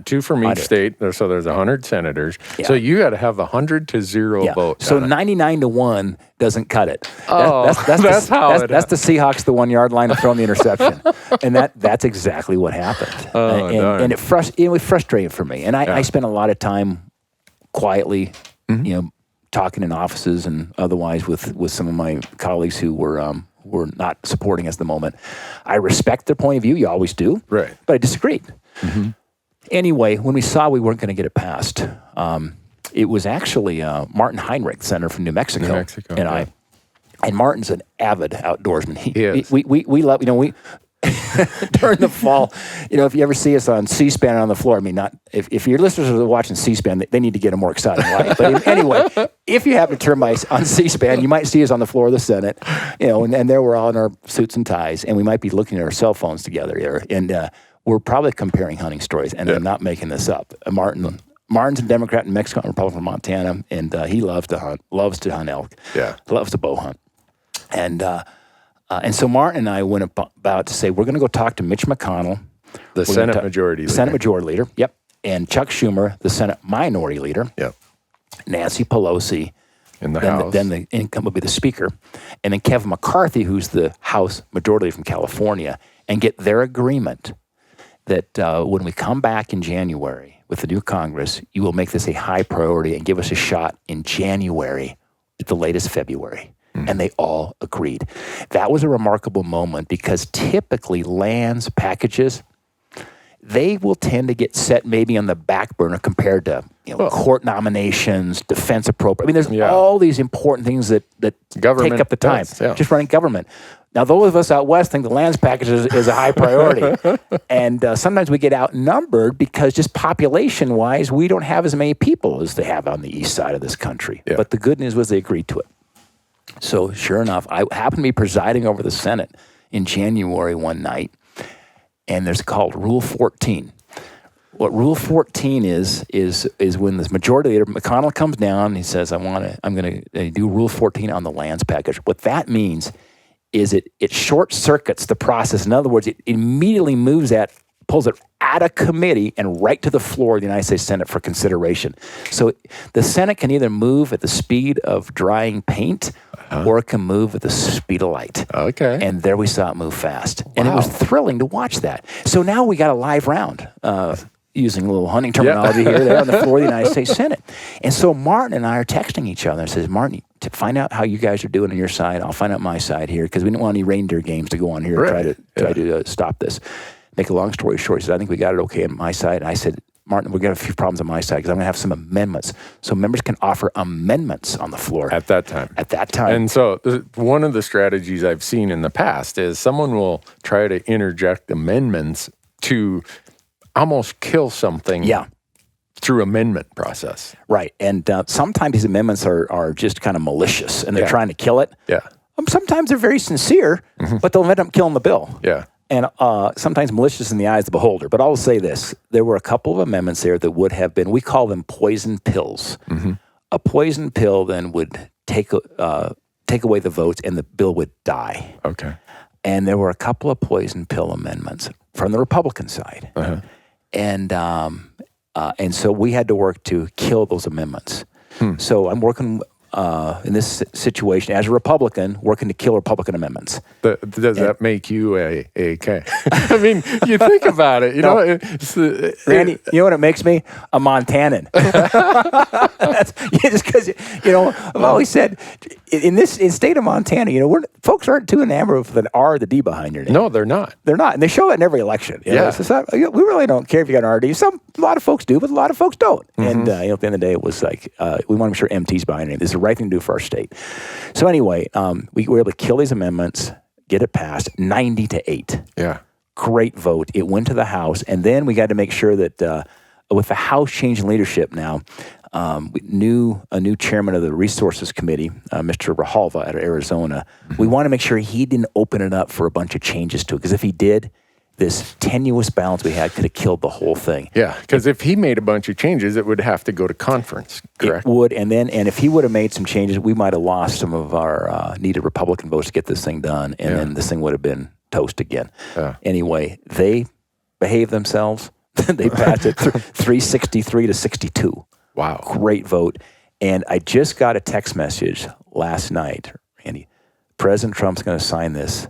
2 from each state, so there's 100 senators. Yeah. So you got to have 100-0 vote. So 99-1 doesn't cut it. Oh, that's the Seahawks, the 1 yard line of throwing the interception, and that's exactly what happened. And it was frustrating for me. And I spent a lot of time quietly, talking in offices and otherwise with some of my colleagues who were not supporting us at the moment. I respect their point of view. You always do. Right. But I disagreed. Mm-hmm. Anyway, when we saw we weren't going to get it passed, it was actually Martin Heinrich, senator from New Mexico, and Martin's an avid outdoorsman. We love, during the fall, if you ever see us on C-SPAN on the floor, I mean, if your listeners are watching C-SPAN, they need to get a more exciting life. But anyway, if you happen to turn on C-SPAN, you might see us on the floor of the Senate, and there we're all in our suits and ties, and we might be looking at our cell phones together here, and we're probably comparing hunting stories, and I'm not making this up. Martin's a Democrat in Mexico and Republican from Montana, and he loves to hunt elk, loves to bow hunt. And so Martin and I went about to say, we're going to go talk to Mitch McConnell. The Senate Majority Leader. Senate Majority Leader, yep. And Chuck Schumer, the Senate Minority Leader. Yep. Nancy Pelosi. In the House. Then the income would be the Speaker. And then Kevin McCarthy, who's the House Majority Leader from California, and get their agreement that when we come back in January with the new Congress, you will make this a high priority and give us a shot in January, at the latest February. And they all agreed. That was a remarkable moment because typically lands packages, they will tend to get set maybe on the back burner compared to court nominations, defense appropriate. I mean, there's all these important things that take up the time. Just running government. Now, those of us out west think the lands package is a high priority. And sometimes we get outnumbered because just population-wise, we don't have as many people as they have on the east side of this country. Yeah. But the good news was they agreed to it. So sure enough, I happened to be presiding over the Senate in January one night, and there's called Rule 14. What Rule 14 is when the majority leader, McConnell, comes down and he says, I'm going to do Rule 14 on the lands package. What that means is it short circuits the process. In other words, it immediately pulls it out of committee and right to the floor of the United States Senate for consideration. So the Senate can either move at the speed of drying paint or it can move at the speed of light. Okay. And there we saw it move fast. Wow. And it was thrilling to watch that. So now we got a live round, using a little hunting terminology here, there on the floor of the United States Senate. And so Martin and I are texting each other and says, Martin, to find out how you guys are doing on your side, I'll find out my side here, because we didn't want any reindeer games to go on here and try to stop this. Make a long story short, he said, I think we got it okay on my side. And I said, Martin, we've got a few problems on my side because I'm going to have some amendments. So members can offer amendments on the floor. At that time. And so one of the strategies I've seen in the past is someone will try to interject amendments to almost kill something through amendment process. Right. And sometimes these amendments are just kind of malicious and they're trying to kill it. Yeah. Sometimes they're very sincere, but they'll end up killing the bill. Yeah. And sometimes malicious in the eyes of the beholder. But I'll say this. There were a couple of amendments there that would have been, we call them poison pills. A poison pill then would take away the votes and the bill would die. Okay. And there were a couple of poison pill amendments from the Republican side. And so we had to work to kill those amendments. So I'm working in this situation as a Republican, working to kill Republican amendments. Does that make you a AK? I mean, you think about it. You know, Randy, you know what it makes me? A Montanan. Just because, I've always said, in state of Montana, folks aren't too enamored of the R or the D behind your name. No, they're not. They're not. And they show it in every election. We really don't care if you got an RD. A lot of folks do, but a lot of folks don't. And at the end of the day, it was like, we want to make sure MT's behind it. This is the right thing to do for our state. So anyway, we were able to kill these amendments, get it passed 90-8. Yeah. Great vote. It went to the House. And then we got to make sure that with the House changing leadership now, a new chairman of the Resources Committee, Mr. Rahalva out of Arizona, we want to make sure he didn't open it up for a bunch of changes to it. Because if he did, this tenuous balance we had could have killed the whole thing. Yeah, because if he made a bunch of changes, it would have to go to conference, correct? It would, and if he would have made some changes, we might have lost some of our needed Republican votes to get this thing done, and then this thing would have been toast again. Yeah. Anyway, they behaved themselves. They passed it 363 to 62. Wow. Great vote. And I just got a text message last night, Randy. President Trump's going to sign this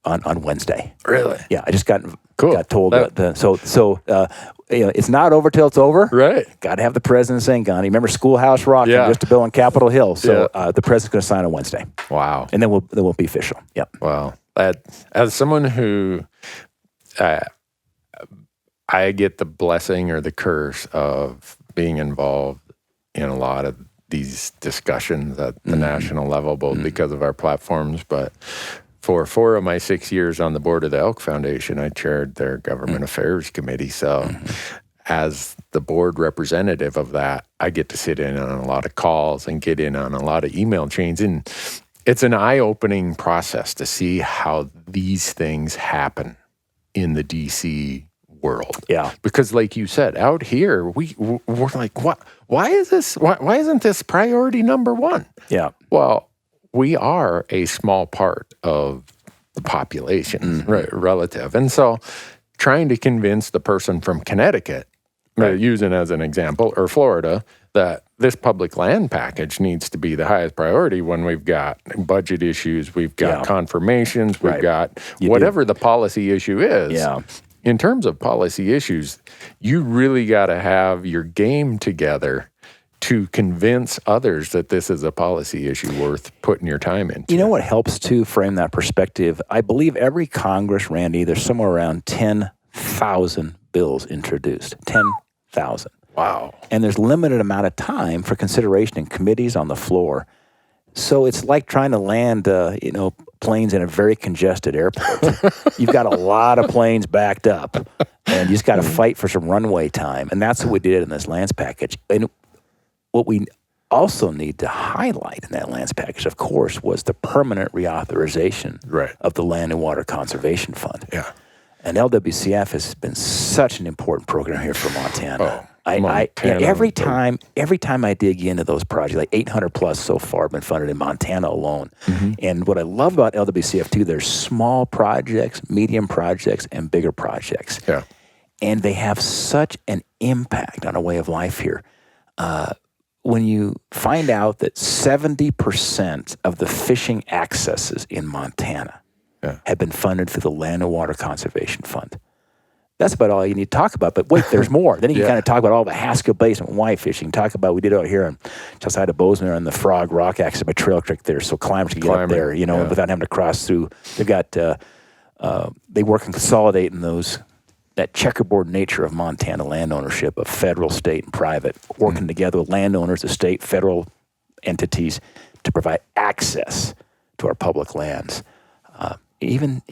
on Wednesday. Really? Yeah, I just got told it's not over till it's over. Right. Got to have the president saying, "Gunny, remember Schoolhouse Rock?" And just a bill on Capitol Hill. So the president's going to sign on Wednesday. Wow. And then we'll be official. Yep. Wow. As someone who, I get the blessing or the curse of being involved in a lot of these discussions at the national level, both because of our platforms, but for 4 of my 6 years on the board of the Elk Foundation, I chaired their government affairs committee. So as the board representative of that, I get to sit in on a lot of calls and get in on a lot of email chains. And it's an eye-opening process to see how these things happen in the DC world. Yeah. Because like you said, out here, we're like, what? Why is this? Why isn't this priority number one? Yeah. Well, we are a small part of the population, relative. And so trying to convince the person from Connecticut, using as an example, or Florida, that this public land package needs to be the highest priority when we've got budget issues, we've got confirmations, we've got whatever the policy issue is. Yeah. In terms of policy issues, you really got to have your game together to convince others that this is a policy issue worth putting your time into. You know what helps to frame that perspective? I believe every Congress, Randy, there's somewhere around 10,000 bills introduced. 10,000. Wow. And there's limited amount of time for consideration in committees on the floor. So it's like trying to land, planes in a very congested airport. You've got a lot of planes backed up, and you just got to fight for some runway time. And that's what we did in this lands package. And what we also need to highlight in that lands package, of course, was the permanent reauthorization of the Land and Water Conservation Fund. Yeah. And LWCF has been such an important program here for Montana. Montana. Every time I dig into those projects, like 800 plus so far have been funded in Montana alone. And what I love about LWCF too, there's small projects, medium projects, and bigger projects. Yeah. And they have such an impact on a way of life here. When you find out that 70% of the fishing accesses in Montana have been funded through the Land and Water Conservation Fund. That's about all you need to talk about. But wait, there's more. Then you can kind of talk about all the Haskell Basin and white fishing. Talk about, we did out here just outside of Bozeman on the Frog Rock access by Trail Creek there, so climbers can get up there, without having to cross through. They've got, they work on consolidating that checkerboard nature of Montana land ownership of federal, state, and private, working together with landowners, the state, federal entities to provide access to our public lands. Even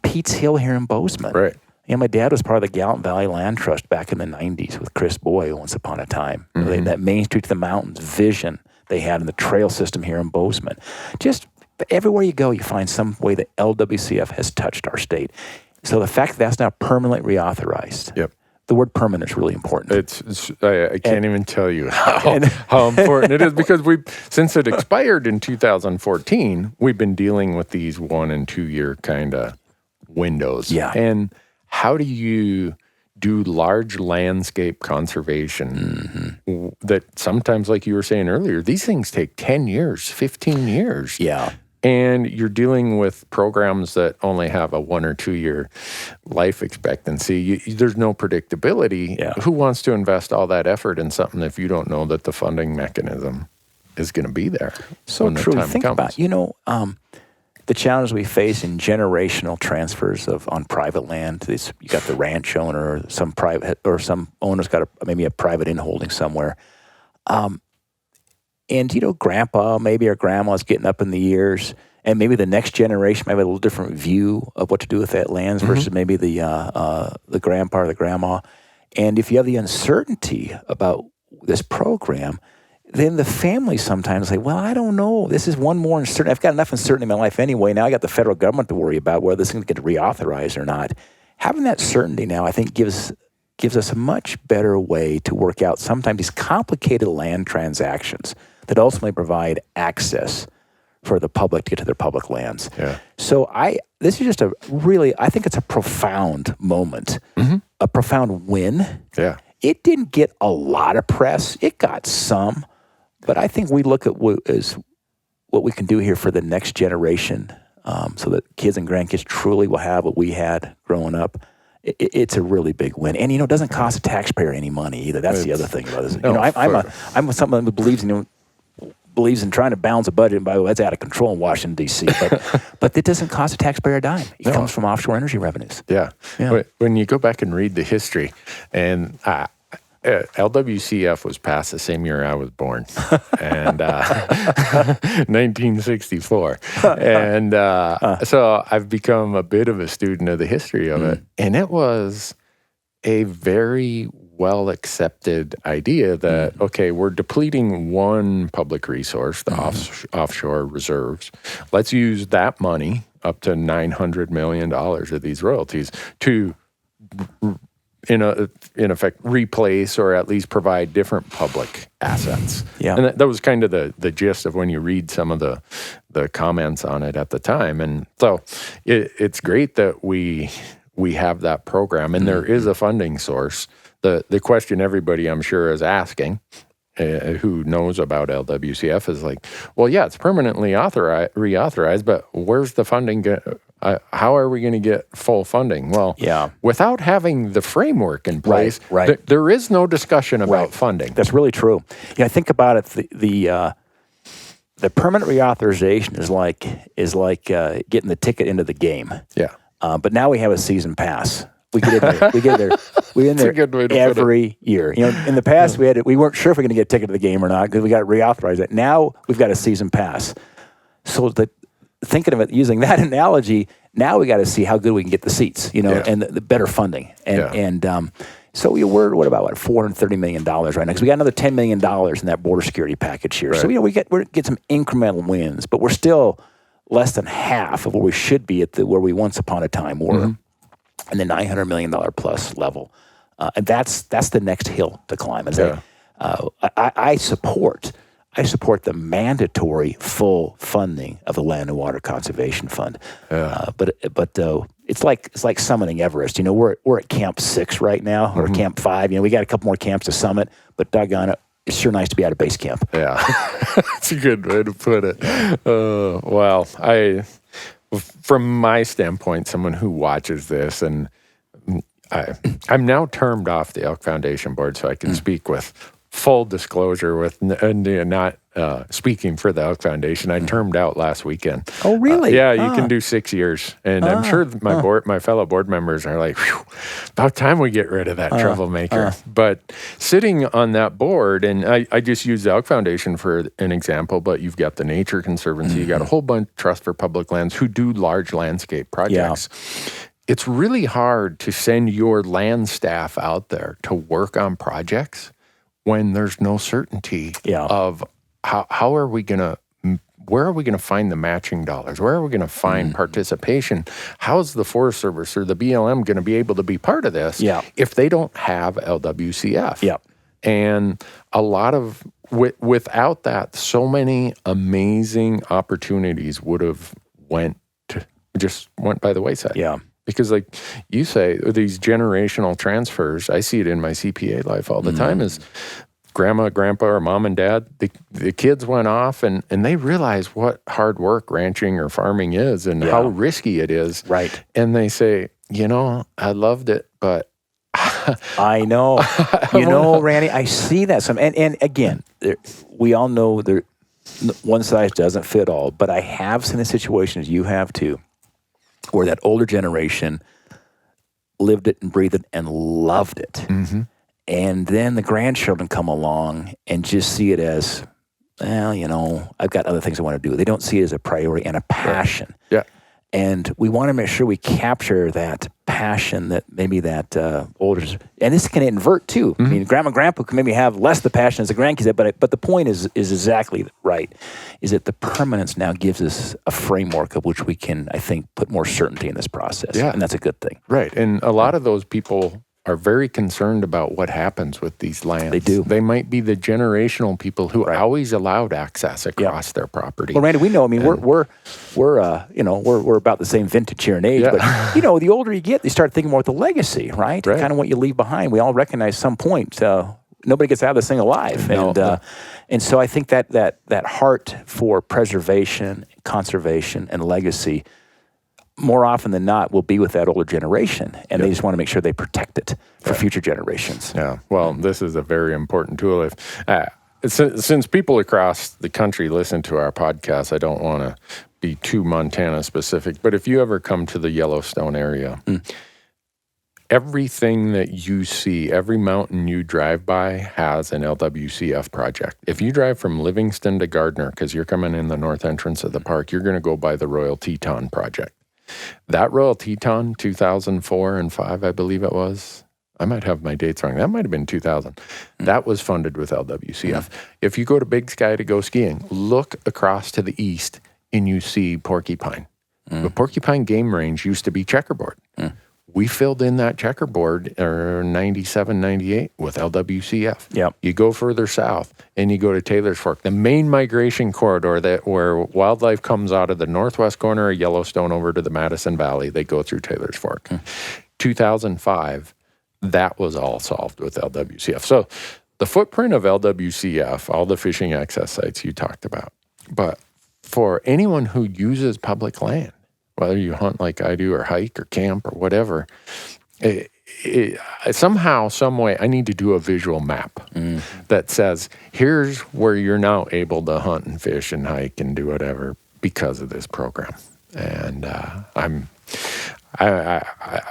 Pete's Hill here in Bozeman. Right. My dad was part of the Gallant Valley Land Trust back in the 90s with Chris Boy once upon a time. That Main Street to the Mountains vision they had in the trail system here in Bozeman. Just everywhere you go, you find some way that LWCF has touched our state. So the fact that that's now permanently reauthorized. Yep. The word permanent is really important. I can't even tell you how important it is, because since it expired in 2014, we've been dealing with these 1 and 2 year kind of windows. Yeah. And how do you do large landscape conservation that sometimes, like you were saying earlier, these things take 10 years, 15 years. Yeah. And you're dealing with programs that only have a 1 or 2 year life expectancy. There's no predictability. Yeah. Who wants to invest all that effort in something if you don't know that the funding mechanism is going to be there? So true. Think about, the challenges we face in generational transfers on private land. You got the ranch owner, or some private, or some owner's got maybe a private inholding somewhere. And, grandpa, maybe or grandma's getting up in the years, and maybe the next generation might have a little different view of what to do with that land versus maybe the grandpa or the grandma. And if you have the uncertainty about this program, then the family sometimes say, well, I don't know. This is one more uncertainty. I've got enough uncertainty in my life anyway. Now I got the federal government to worry about whether this thing gets reauthorized or not. Having that certainty now, I think, gives us a much better way to work out sometimes these complicated land transactions that ultimately provide access for the public to get to their public lands. Yeah. So this is just I think it's a profound moment, a profound win. Yeah. It didn't get a lot of press. It got some, but I think we look at what we can do here for the next generation, so that kids and grandkids truly will have what we had growing up. It's a really big win, and it doesn't cost a taxpayer any money either. That's the other thing about it. I'm someone who believes in trying to balance a budget, and by the way, that's out of control in Washington, D.C., but it doesn't cost a taxpayer a dime. It comes from offshore energy revenues. Yeah. When you go back and read the history, and LWCF was passed the same year I was born, and 1964. And so I've become a bit of a student of the history of it, and it was a very well-accepted idea that, okay, we're depleting one public resource, the offshore reserves. Let's use that money, up to $900 million of these royalties, to, in effect, replace or at least provide different public assets. Yeah. And that was kind of the gist of when you read some of the comments on it at the time. And so it's great that we have that program, and there is a funding source. The question everybody, I'm sure, is asking, who knows about LWCF, is like, well, yeah, it's permanently reauthorized, but where's the funding? How are we going to get full funding? Well, without having the framework in place, there is no discussion about funding. That's really true. Think about it. The permanent reauthorization is like getting the ticket into the game. Yeah. But now we have a season pass. We get in there every year. In the past we weren't sure if we were going to get a ticket to the game or not because we got to reauthorize it. Now we've got a season pass. So thinking of it using that analogy, now we got to see how good we can get the seats, and the better funding. And So we're about $430 million right now, because we got another $10 million in that border security package here. Right. So we get some incremental wins, but we're still less than half of where we should be where we once upon a time were, in the $900 million plus level, and that's the next hill to climb. I support the mandatory full funding of the Land and Water Conservation Fund, but it's like summiting Everest. We're at Camp 6 right now, or Camp 5. We got a couple more camps to summit, but doggone it, it's sure nice to be out of base camp. Yeah, that's a good way to put it. Well, from my standpoint, someone who watches this, and I'm now termed off the Elk Foundation board, so I can speak with full disclosure, with not speaking for the Elk Foundation. I termed out last weekend. Oh, really? Yeah, you can do 6 years. And I'm sure my fellow board members are like, whew, about time we get rid of that troublemaker. But sitting on that board, and I just use the Elk Foundation for an example, but you've got the Nature Conservancy, you got a whole bunch of Trust for Public Lands who do large landscape projects. Yeah. It's really hard to send your land staff out there to work on projects when there's no certainty of how are we going to, where are we going to find the matching dollars? Where are we going to find participation? How's the Forest Service or the BLM going to be able to be part of this if they don't have LWCF? Yeah. And a lot of, without that, so many amazing opportunities would have just went by the wayside. Yeah. Because like you say, these generational transfers, I see it in my CPA life all the time, is grandma, grandpa, or mom and dad, the kids went off and they realize what hard work ranching or farming is and how risky it is. Right. And they say, I loved it, but I know. Randy, I see that. And again, we all know one size doesn't fit all, but I have seen the situations, you have too, where that older generation lived it and breathed it and loved it. Mm-hmm. And then the grandchildren come along and just see it as, well, I've got other things I want to do. They don't see it as a priority and a passion. Yeah. And we want to make sure we capture that passion that maybe that older, and this can invert too. Mm-hmm. I mean, grandma and grandpa can maybe have less the passion as the grandkids, but the point is exactly right, is that the permanence now gives us a framework of which we can, I think, put more certainty in this process. Yeah. And that's a good thing. Right. And a lot of those people are very concerned about what happens with these lands. They do. They might be the generational people who always allowed access across their property. Well, Randy, we know. I mean, we're about the same vintage here in age, but the older you get, you start thinking more with the legacy, right? Kind of what you leave behind. We all recognize some point. Nobody gets out of this thing alive, and so I think that heart for preservation, conservation, and legacy, more often than not, will be with that older generation, and they just want to make sure they protect it for future generations. Yeah, well, this is a very important tool. Since people across the country listen to our podcast, I don't want to be too Montana specific, but if you ever come to the Yellowstone area, everything that you see, every mountain you drive by has an LWCF project. If you drive from Livingston to Gardner, because you're coming in the north entrance of the park, you're going to go by the Royal Teton project. That Royal Teton, 2004 and 5, I believe it was. I might have my dates wrong. That might have been 2000. That was funded with LWCF. If you go to Big Sky to go skiing, look across to the east and you see Porcupine. The Porcupine Game Range used to be checkerboard. We filled in that checkerboard 97, 98 with LWCF. Yep. You go further south and you go to Taylor's Fork, the main migration corridor where wildlife comes out of the northwest corner of Yellowstone over to the Madison Valley. They go through Taylor's Fork. 2005, that was all solved with LWCF. So the footprint of LWCF, all the fishing access sites you talked about, but for anyone who uses public land, whether you hunt like I do or hike or camp or whatever, somehow, some way, I need to do a visual map that says, here's where you're now able to hunt and fish and hike and do whatever because of this program. And I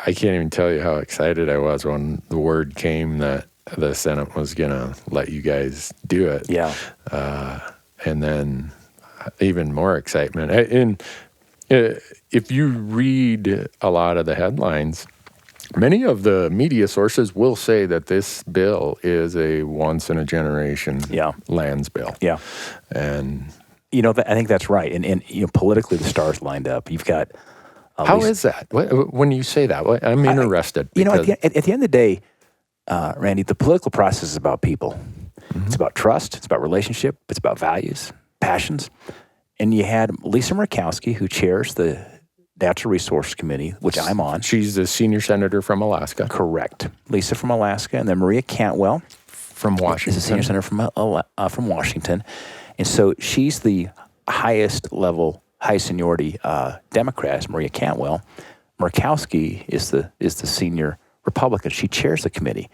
can't even tell you how excited I was when the word came that the Senate was going to let you guys do it. Yeah. And then even more excitement. If you read a lot of the headlines, Many of the media sources will say that this bill is a once-in-a-generation lands bill. Yeah. And I think that's right. And politically, the stars lined up. You've got... How is that? When you say that, I'm interested. At the end of the day, Randy, the political process is about people. Mm-hmm. It's about trust. It's about relationship. It's about values, passions. And you had Lisa Murkowski, who chairs the Natural Resource Committee, which I'm on. She's the senior senator from Alaska. Correct. Lisa from Alaska. And then Maria Cantwell. From Washington. Is a senior senator from Washington. And so she's the highest level, high seniority Democrat, Maria Cantwell. Murkowski is the senior Republican. She chairs the committee.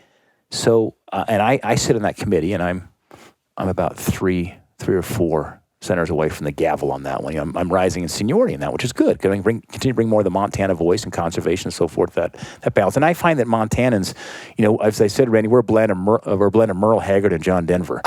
So, and I sit on that committee, and I'm about three or four senators away from the gavel on that one. I'm rising in seniority in that, which is good. Going to continue to bring more of the Montana voice and conservation and so forth. That balance. And I find that Montanans, as I said, Randy, we're a blend of Merle Haggard and John Denver.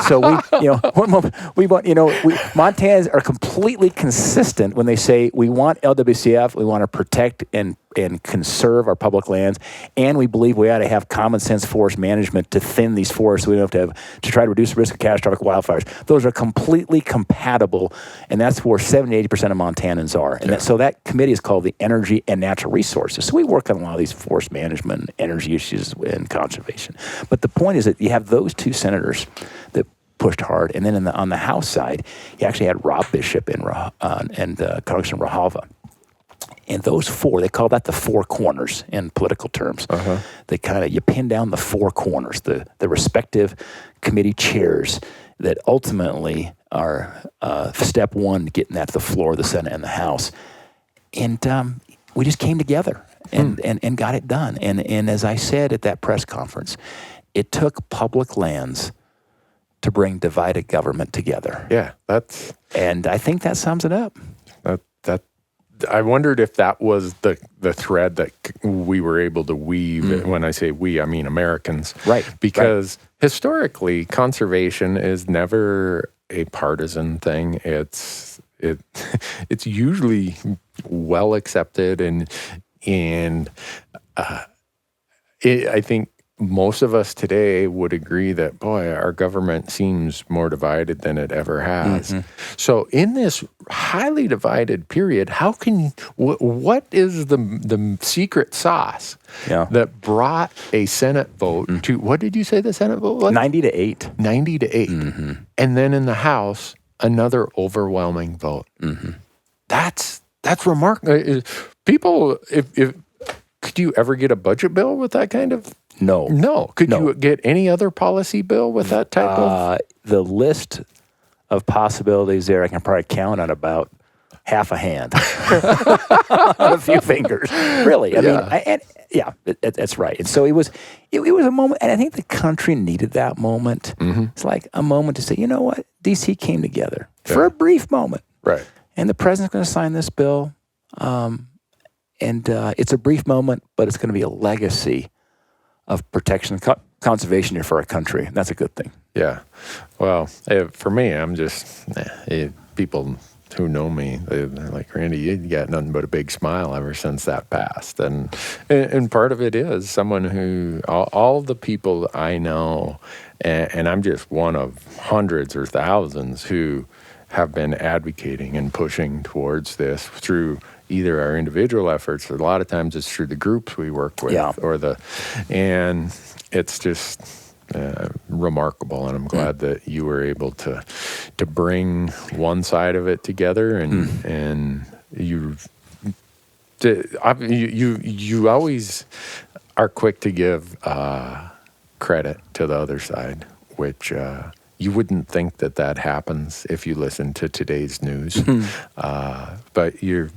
So we Montanans are completely consistent when they say we want LWCF, we want to protect and conserve our public lands, and we believe we ought to have common sense forest management to thin these forests so we don't have to try to reduce the risk of catastrophic wildfires. Those are completely compatible, and that's where 70-80% of Montanans are. And so that committee is called the Energy and Natural Resources. So we work on a lot of these forest management, energy issues, and conservation. But the point is that you have those two senators that pushed hard, and then on the House side, you actually had Rob Bishop and Congressman Rahalva. And those four, they call that the four corners in political terms. Uh-huh. They you pin down the four corners, the respective committee chairs that ultimately are step one to getting that to the floor of the Senate and the House. And we just came together and got it done. And as I said at that press conference, it took public lands to bring divided government together. Yeah, and I think that sums it up. I wondered if that was the thread that we were able to weave. Mm-hmm. When I say we, I mean Americans. Right. Because historically, conservation is never a partisan thing. It's usually well accepted, and I think most of us today would agree that, boy, our government seems more divided than it ever has. Mm-hmm. So in this highly divided period, what is the secret sauce that brought a Senate vote to, what did you say the Senate vote was? 90-8. 90-8. Mm-hmm. And then in the House, another overwhelming vote. Mm-hmm. That's remarkable. People, if could you ever get a budget bill with that kind of? No. Could you get any other policy bill with that type of? The list of possibilities there, I can probably count on about half a hand, on a few fingers. Really, I mean, that's right. And so it was a moment, and I think the country needed that moment. Mm-hmm. It's like a moment to say, you know what, DC came together for a brief moment, right? And the president's going to sign this bill, and it's a brief moment, but it's going to be a legacy of protection and conservation here for our country. And that's a good thing. Yeah. Well, for me, I'm just, people who know me, they're like, Randy, you got nothing but a big smile ever since that passed. And part of it is someone who, all the people I know, and I'm just one of hundreds or thousands who have been advocating and pushing towards this through either our individual efforts, or a lot of times it's through the groups we work with, and it's just remarkable. And I'm glad that you were able to bring one side of it together, and you always are quick to give credit to the other side, which you wouldn't think that happens if you listen to today's news. But you're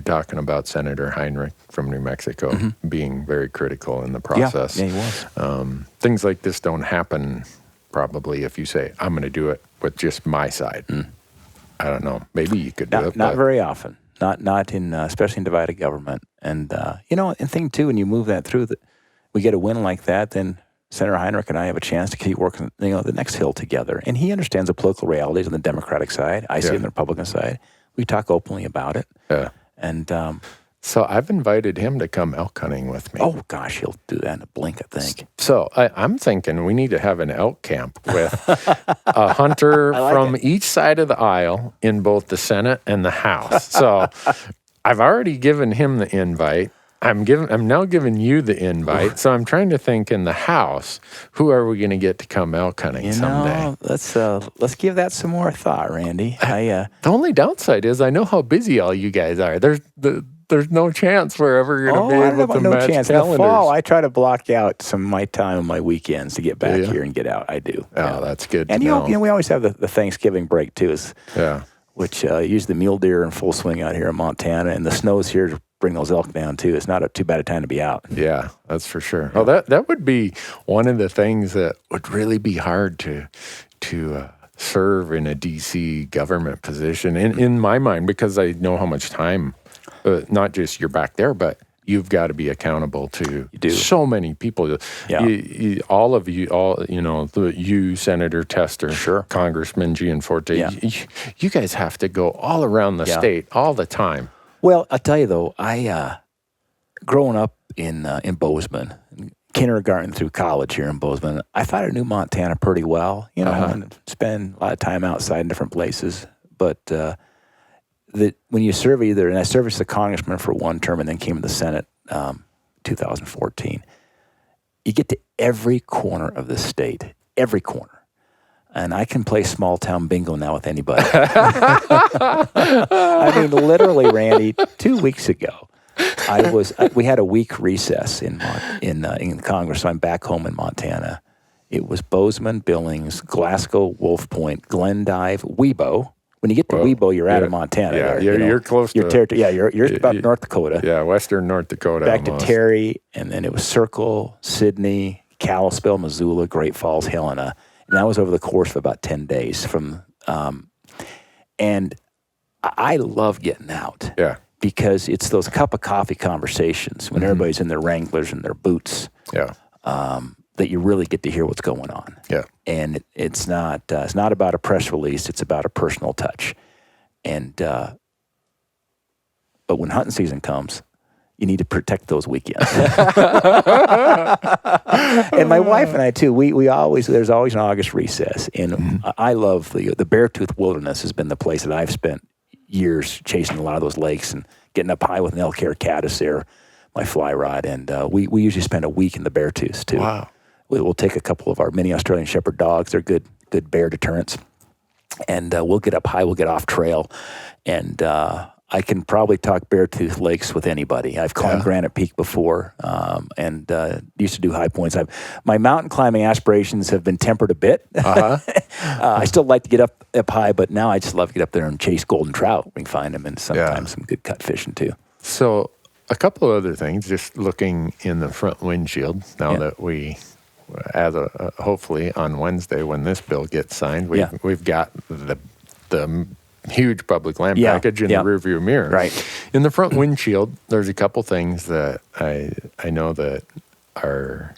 talking about Senator Heinrich from New Mexico being very critical in the process. Yeah, he was. Things like this don't happen probably if you say, I'm going to do it with just my side. I don't know. Maybe you could do it. Not very often. Not in, especially in divided government. And, and thing too, when you move that through, we get a win like that, then Senator Heinrich and I have a chance to keep working, the next hill together. And he understands the political realities on the Democratic side. I see it on the Republican side. We talk openly about it. Yeah. And So I've invited him to come elk hunting with me. Oh, gosh, he'll do that in a blink, I think. So I'm thinking we need to have an elk camp with a hunter from each side of the aisle in both the Senate and the House. So I've already given him the invite. I'm now giving you the invite. So I'm trying to think in the House, who are we going to get to come elk hunting someday? Let's give that some more thought, Randy. The only downside is I know how busy all you guys are. There's no chance we're ever going to be able to match calendars. In the fall, I try to block out some of my time on my weekends to get back here and get out. I do. Oh, that's good. And you know, we always have the Thanksgiving break too. Yeah. Which usually the mule deer are in full swing out here in Montana, and the snows here to bring those elk down too. It's not too bad a time to be out. Yeah, that's for sure. Well, that would be one of the things that would really be hard to serve in a DC government position in my mind, because I know how much time, not just you're back there, but you've got to be accountable to so many people. Yeah. You, Senator Tester, sure, Congressman Gianforte, you guys have to go all around the state all the time. Well, I'll tell you though, I growing up in Bozeman, kindergarten through college here in Bozeman, I thought I knew Montana pretty well. You know, I went to spend a lot of time outside in different places, but when you serve and I served as a congressman for one term and then came to the Senate 2014, you get to every corner of the state, every corner. And I can play small town bingo now with anybody. I mean, literally, Randy, 2 weeks ago, we had a week recess in Congress, so I'm back home in Montana. It was Bozeman, Billings, Glasgow, Wolf Point, Glendive, Webo. When you get to Webo, you're out of Montana. Yeah, there, you're close to territory. Yeah, you're about North Dakota. Yeah, western North Dakota. Back almost. to Terry, and then it was Circle, Sidney, Kalispell, Missoula, Great Falls, Helena. And that was over the course of about 10 days. And I love getting out. Yeah. Because it's those cup of coffee conversations when everybody's in their Wranglers and their boots. Yeah. That you really get to hear what's going on. Yeah. And it's not about a press release. It's about a personal touch. And but when hunting season comes, you need to protect those weekends. And my wife and I too. There's always an August recess, and I love the Beartooth Wilderness has been the place that I've spent years chasing a lot of those lakes and getting up high with an elk hair caddis there, my fly rod, and we usually spend a week in the Beartooths too. Wow. We'll take a couple of our mini Australian Shepherd dogs. They're good bear deterrents, and we'll get up high. We'll get off trail, and I can probably talk Beartooth Lakes with anybody. I've climbed Granite Peak before, and used to do high points. My mountain climbing aspirations have been tempered a bit. I still like to get up high, but now I just love to get up there and chase golden trout. We can find them, and sometimes some good cut fishing too. So a couple of other things, just looking in the front windshield, now that we, hopefully on Wednesday when this bill gets signed, we've got the huge public land package in the rearview mirror. Right. In the front windshield, there's a couple things that I know that are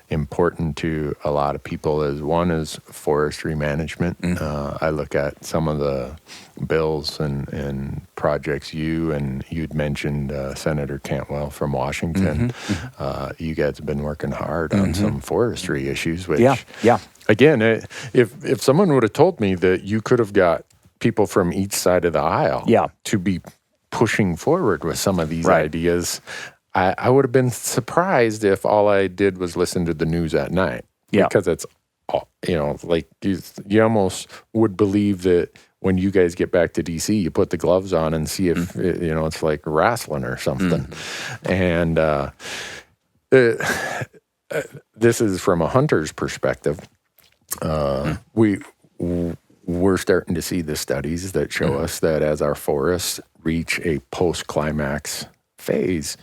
important to a lot of people. One is forestry management. I look at some of the bills and projects you'd mentioned Senator Cantwell from Washington. You guys have been working hard on some forestry issues, which again, if someone would have told me that you could have got people from each side of the aisle to be pushing forward with some of these ideas, I would have been surprised if all I did was listen to the news at night. Because it's, like you almost would believe that when you guys get back to DC, you put the gloves on and see if, it's like wrestling or something. And this is from a hunter's perspective. We're starting to see the studies that show us that as our forests reach a post-climax phase,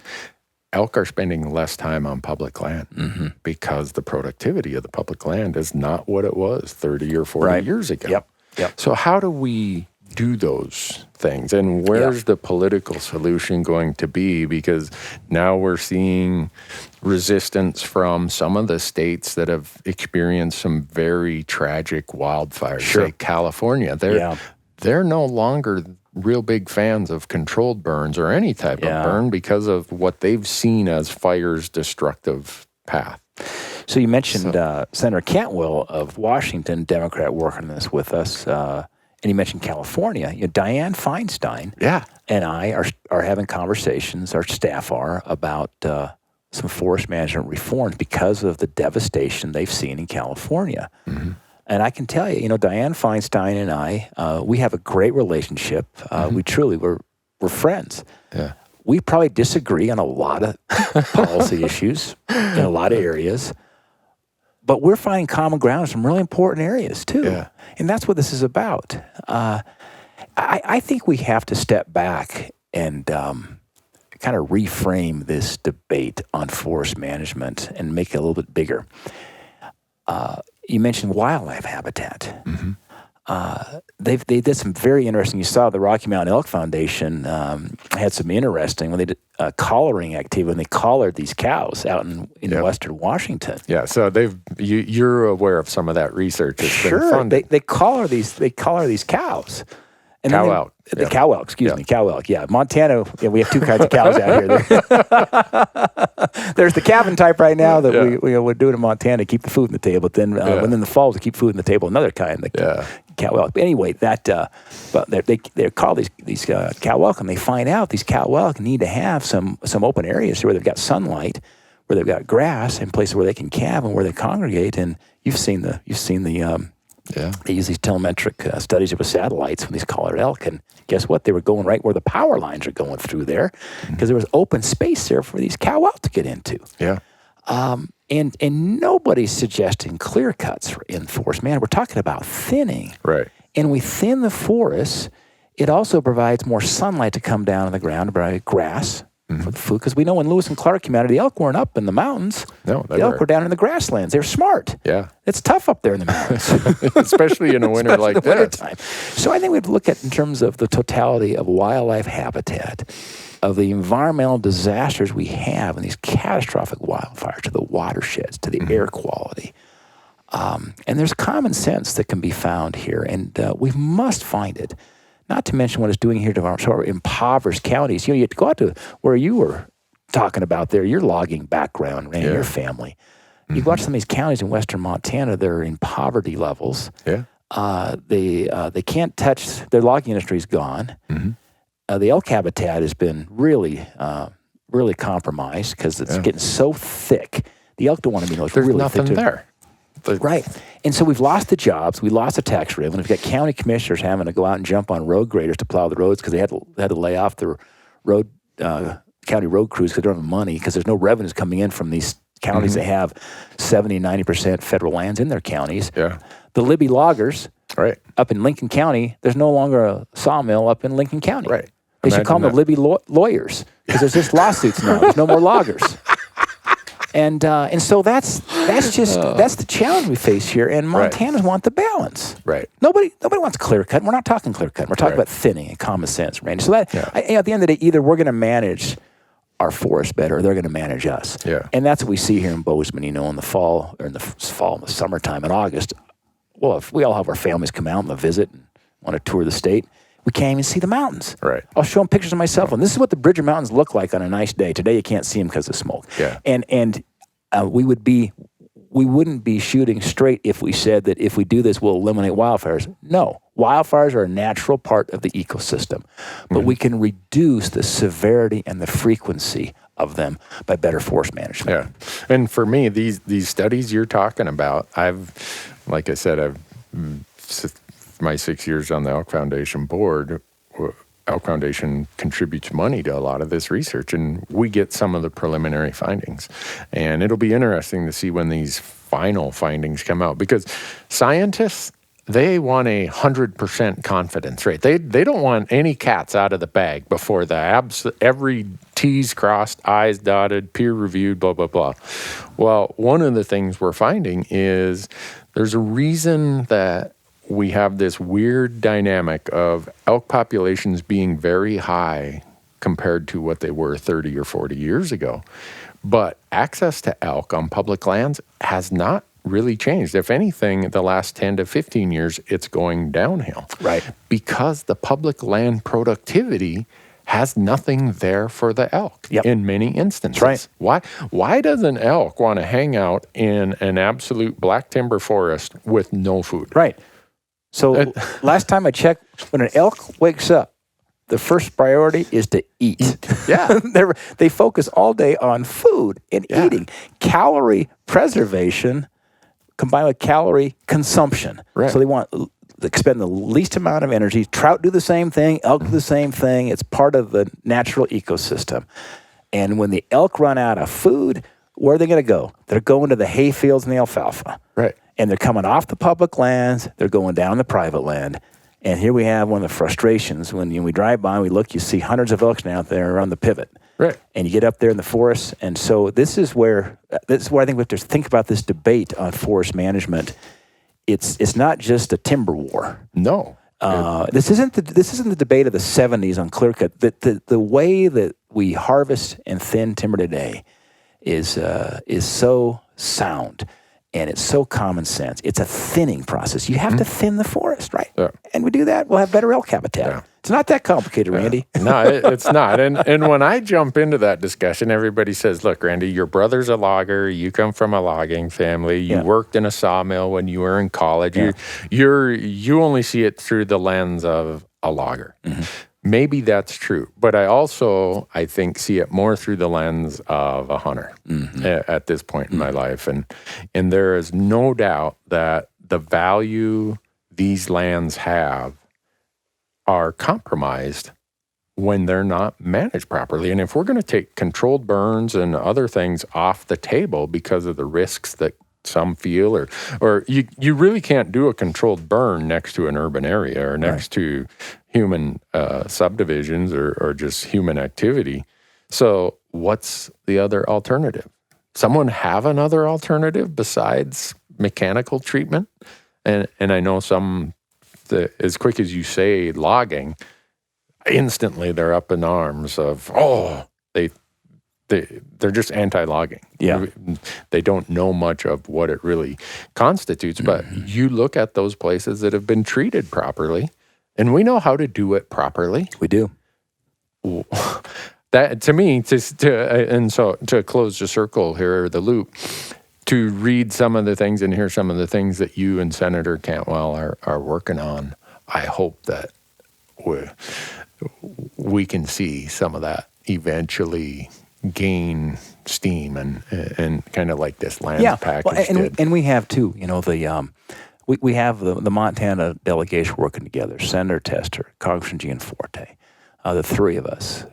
elk are spending less time on public land because the productivity of the public land is not what it was 30 or 40 years ago. So how do we do those things? And where's the political solution going to be? Because now we're seeing resistance from some of the states that have experienced some very tragic wildfires, like California. They're no longer real big fans of controlled burns or any type of burn because of what they've seen as fire's destructive path. So you mentioned Senator Cantwell of Washington, Democrat, working this with us, and you mentioned California. Dianne Feinstein and I are having conversations, our staff are, about some forest management reforms because of the devastation they've seen in California. Mm-hmm. And I can tell you, Dianne Feinstein and I, we have a great relationship. We truly, we're friends. Yeah. We probably disagree on a lot of policy issues in a lot of areas, but we're finding common ground in some really important areas too. Yeah. And that's what this is about. I think we have to step back and kind of reframe this debate on forest management and make it a little bit bigger. You mentioned wildlife habitat. Mm-hmm. They did some very interesting. You saw the Rocky Mountain Elk Foundation had some interesting when they did collaring activity when they collared these cows out in western Washington. Yeah, so you're aware of some of that research. It's sure, been funded. They collar these cows. And cow elk. The cow elk, excuse me, cow elk. Yeah, Montana. Yeah, we have two kinds of cows out here. There's the calving type right now that we're doing in Montana to keep the food on the table. But then when in the fall to keep food on the table, another kind, the cow elk. But anyway, but they call these cow elk, and they find out these cow elk need to have some open areas where they've got sunlight, where they've got grass, and places where they can calve and where they congregate. And you've seen the. They use these telemetric studies with satellites with these collared elk, and guess what? They were going right where the power lines are going through there, because there was open space there for these cow elk to get into. Yeah. And nobody's suggesting clear cuts in forest management. We're talking about thinning. Right. And we thin the forests. It also provides more sunlight to come down on the ground to provide grass. For the food, because we know when Lewis and Clark came out, the elk weren't up in the mountains. No, the elk were down in the grasslands. They were smart. Yeah, it's tough up there in the mountains, especially in a winter like this. Wintertime. So I think we have to look at in terms of the totality of wildlife habitat, of the environmental disasters we have, and these catastrophic wildfires to the watersheds, to the air quality. And there's common sense that can be found here, and we must find it. Not to mention what it's doing here to our sort of impoverished counties. You have to go out to where you were talking about there, your logging background, and your family. You go out to some of these counties in western Montana, they're in poverty levels. Yeah. They can't touch, their logging industry is gone. Mm-hmm. The elk habitat has been really compromised because it's getting so thick. The elk don't want to be There's really nothing thick there. Right. And so we've lost the jobs, we lost the tax revenue. We've got county commissioners having to go out and jump on road graders to plow the roads because they had to lay off the road county road crews because they don't have money, because there's no revenues coming in from these counties that have 70, 90% federal lands in their counties. Yeah. The Libby loggers up in Lincoln County, there's no longer a sawmill up in Lincoln County. Right. They should call them the Libby lawyers, because there's just lawsuits now. There's no more loggers. And so that's the challenge we face here, and Montanans want the balance. Right. Nobody wants clear cut. We're not talking clear cut. We're talking about thinning and common sense, right? So that at the end of the day, either we're going to manage our forest better, or they're going to manage us. Yeah. And that's what we see here in Bozeman. In the fall, or in the summertime, in August. Well, if we all have our families come out and visit and want to tour the state, we can't even see the mountains. Right. I'll show them pictures of my cell phone. This is what the Bridger Mountains look like on a nice day. Today you can't see them because of smoke. Yeah. And we wouldn't be shooting straight if we said that if we do this, we'll eliminate wildfires. No, wildfires are a natural part of the ecosystem, but we can reduce the severity and the frequency of them by better forest management. Yeah. And for me, these studies you're talking about, like I said, my 6 years on the Elk Foundation board. Elk Foundation contributes money to a lot of this research, and we get some of the preliminary findings. And it'll be interesting to see when these final findings come out, because scientists, they want 100% confidence rate. They don't want any cats out of the bag before every T's crossed, I's dotted, peer reviewed, blah, blah, blah. Well, one of the things we're finding is there's a reason that we have this weird dynamic of elk populations being very high compared to what they were 30 or 40 years ago. But access to elk on public lands has not really changed. If anything, the last 10 to 15 years, it's going downhill. Right. Because the public land productivity has nothing there for the elk in many instances. Right. Why does an elk want to hang out in an absolute black timber forest with no food? Right. So last time I checked, when an elk wakes up, the first priority is to eat. Yeah. They focus all day on food and eating. Calorie preservation combined with calorie consumption. Right. So they want to expend the least amount of energy. Trout do the same thing. Elk do the same thing. It's part of the natural ecosystem. And when the elk run out of food, where are they going to go? They're going to the hay fields and the alfalfa. Right. And they're coming off the public lands. They're going down the private land. And here we have one of the frustrations. When we drive by, we look, you see hundreds of elks out there on the pivot. Right. And you get up there in the forest. And so this is where I think we have to think about this debate on forest management. It's not just a timber war. No. This isn't the debate of the 70s on clear cut. The way that we harvest and thin timber today is so sound, and it's so common sense. It's a thinning process. You have to thin the forest, right? Yeah. And we do that, we'll have better elk habitat. Yeah. It's not that complicated, Randy. No, it's not. And when I jump into that discussion, everybody says, look, Randy, your brother's a logger. You come from a logging family. You worked in a sawmill when you were in college. Yeah. You only see it through the lens of a logger. Mm-hmm. Maybe that's true. But I think, see it more through the lens of a hunter at this point in my life. And there is no doubt that the value these lands have are compromised when they're not managed properly. And if we're going to take controlled burns and other things off the table because of the risks that some feel, or you really can't do a controlled burn next to an urban area or next to human subdivisions or just human activity. So what's the other alternative? Someone have another alternative besides mechanical treatment? And I know as quick as you say logging, instantly they're up in arms of, they're just anti-logging. Yeah. They don't know much of what it really constitutes, but you look at those places that have been treated properly, and we know how to do it properly. We do. That, to me, to close the circle here, or the loop, to read some of the things and hear some of the things that you and Senator Cantwell are working on, I hope that we can see some of that eventually gain steam and kind of like this lands package did. And we have too, we have the Montana delegation working together, Senator Tester, Congressman Gianforte, the three of us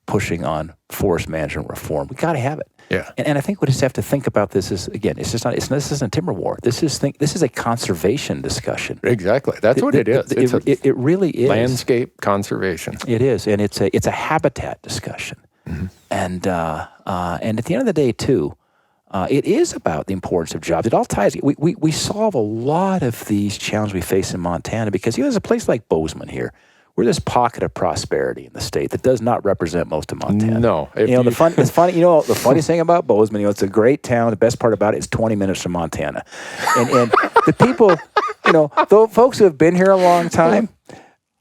pushing on forest management reform. We got to have it. Yeah. And I think we just have to think about this is, again, this isn't a timber war. This is a conservation discussion. Exactly. That's what it is. It really is. Landscape conservation. It is. And it's a habitat discussion. Mm-hmm. And at the end of the day, too, it is about the importance of jobs. It all ties. We solve a lot of these challenges we face in Montana because there's a place like Bozeman here. We're this pocket of prosperity in the state that does not represent most of Montana. No. The funniest thing about Bozeman, it's a great town. The best part about it is 20 minutes from Montana. And the people, the folks who have been here a long time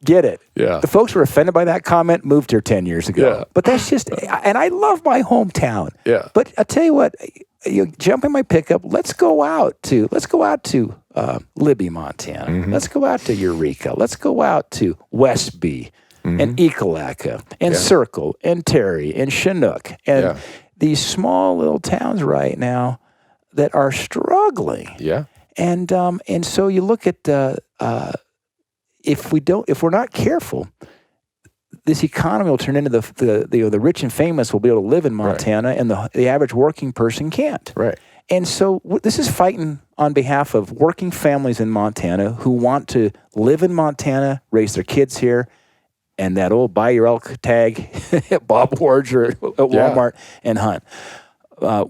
get it. Yeah. The folks who were offended by that comment moved here 10 years ago. Yeah. But that's just, and I love my hometown. Yeah. But I tell you what, you jump in my pickup. Let's go out to Libby, Montana. Mm-hmm. Let's go out to Eureka. Let's go out to Westby and Ekalaka and Circle and Terry and Chinook and these small little towns right now that are struggling. Yeah. And so you look at if we're not careful, this economy will turn into the rich and famous will be able to live in Montana, and the average working person can't. Right. And so this is fighting on behalf of working families in Montana who want to live in Montana, raise their kids here, and that old buy your elk tag at Bob Ward's or at Walmart and hunt.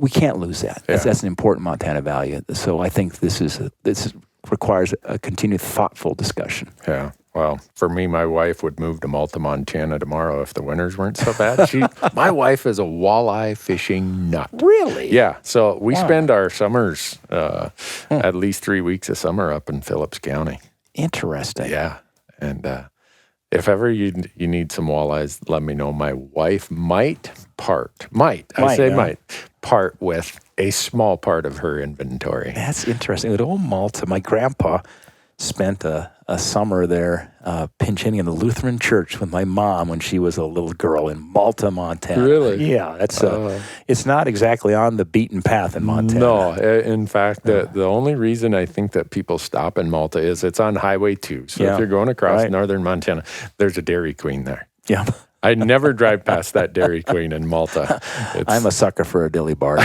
We can't lose that. Yeah. That's an important Montana value. So I think this requires a continued thoughtful discussion. Yeah. Well, for me, my wife would move to Malta, Montana tomorrow if the winters weren't so bad. My wife is a walleye fishing nut. Really? Yeah. So we spend our summers, at least 3 weeks of summer up in Phillips County. Interesting. Yeah. And if ever you need some walleyes, let me know. My wife might part with a small part of her inventory. That's interesting. At old Malta, my grandpa spent a summer there pinch-hitting in the Lutheran church with my mom when she was a little girl in Malta, Montana. Really? Yeah, that's it's not exactly on the beaten path in Montana. No, in fact, the only reason I think that people stop in Malta is it's on Highway 2. So if you're going across northern Montana, there's a Dairy Queen there. Yeah. I never drive past that Dairy Queen in Malta. I'm a sucker for a dilly bar.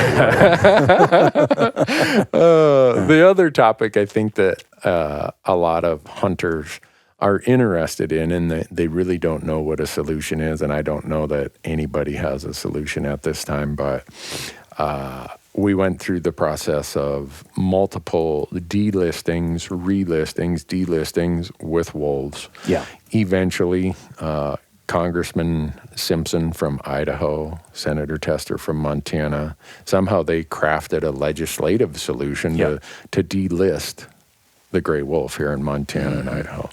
The other topic I think that a lot of hunters are interested in, and they really don't know what a solution is, and I don't know that anybody has a solution at this time, but we went through the process of multiple delistings, relistings, delistings with wolves. Yeah. Eventually, Congressman Simpson from Idaho, Senator Tester from Montana, somehow they crafted a legislative solution to delist the gray wolf here in Montana and Idaho.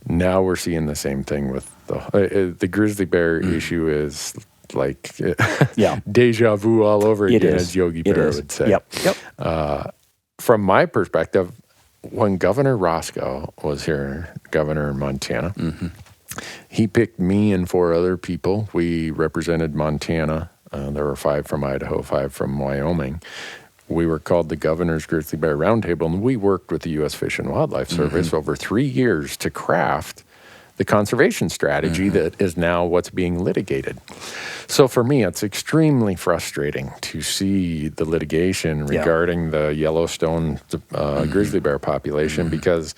Now we're seeing the same thing with the grizzly bear issue is like deja vu all over again, as Yogi Berra would say. From my perspective, when Governor Roscoe was here, governor in Montana, he picked me and 4 other people. We represented Montana. There were 5 from Idaho, 5 from Wyoming. We were called the Governor's Grizzly Bear Roundtable, and we worked with the U.S. Fish and Wildlife Service over 3 years to craft the conservation strategy that is now what's being litigated. So for me, it's extremely frustrating to see the litigation regarding the Yellowstone grizzly bear population because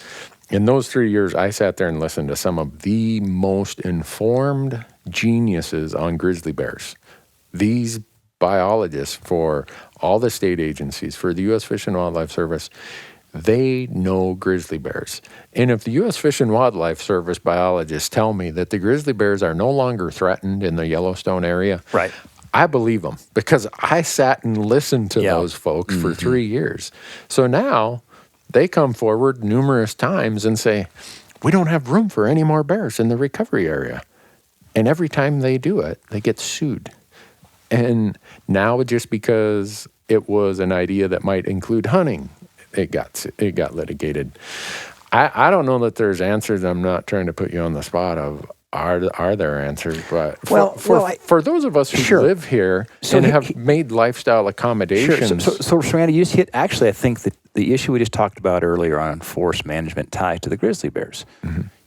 in those 3 years, I sat there and listened to some of the most informed geniuses on grizzly bears. These biologists for all the state agencies, for the U.S. Fish and Wildlife Service, they know grizzly bears. And if the U.S. Fish and Wildlife Service biologists tell me that the grizzly bears are no longer threatened in the Yellowstone area, I believe them because I sat and listened to those folks for 3 years. So now they come forward numerous times and say, we don't have room for any more bears in the recovery area. And every time they do it, they get sued. And now just because it was an idea that might include hunting, it got litigated. I don't know that there's answers. I'm not trying to put you on the spot of are there answers, but for those of us who live here and have made lifestyle accommodations. So Randy, you hit, actually, I think that the issue we just talked about earlier on forest management ties to the grizzly bears.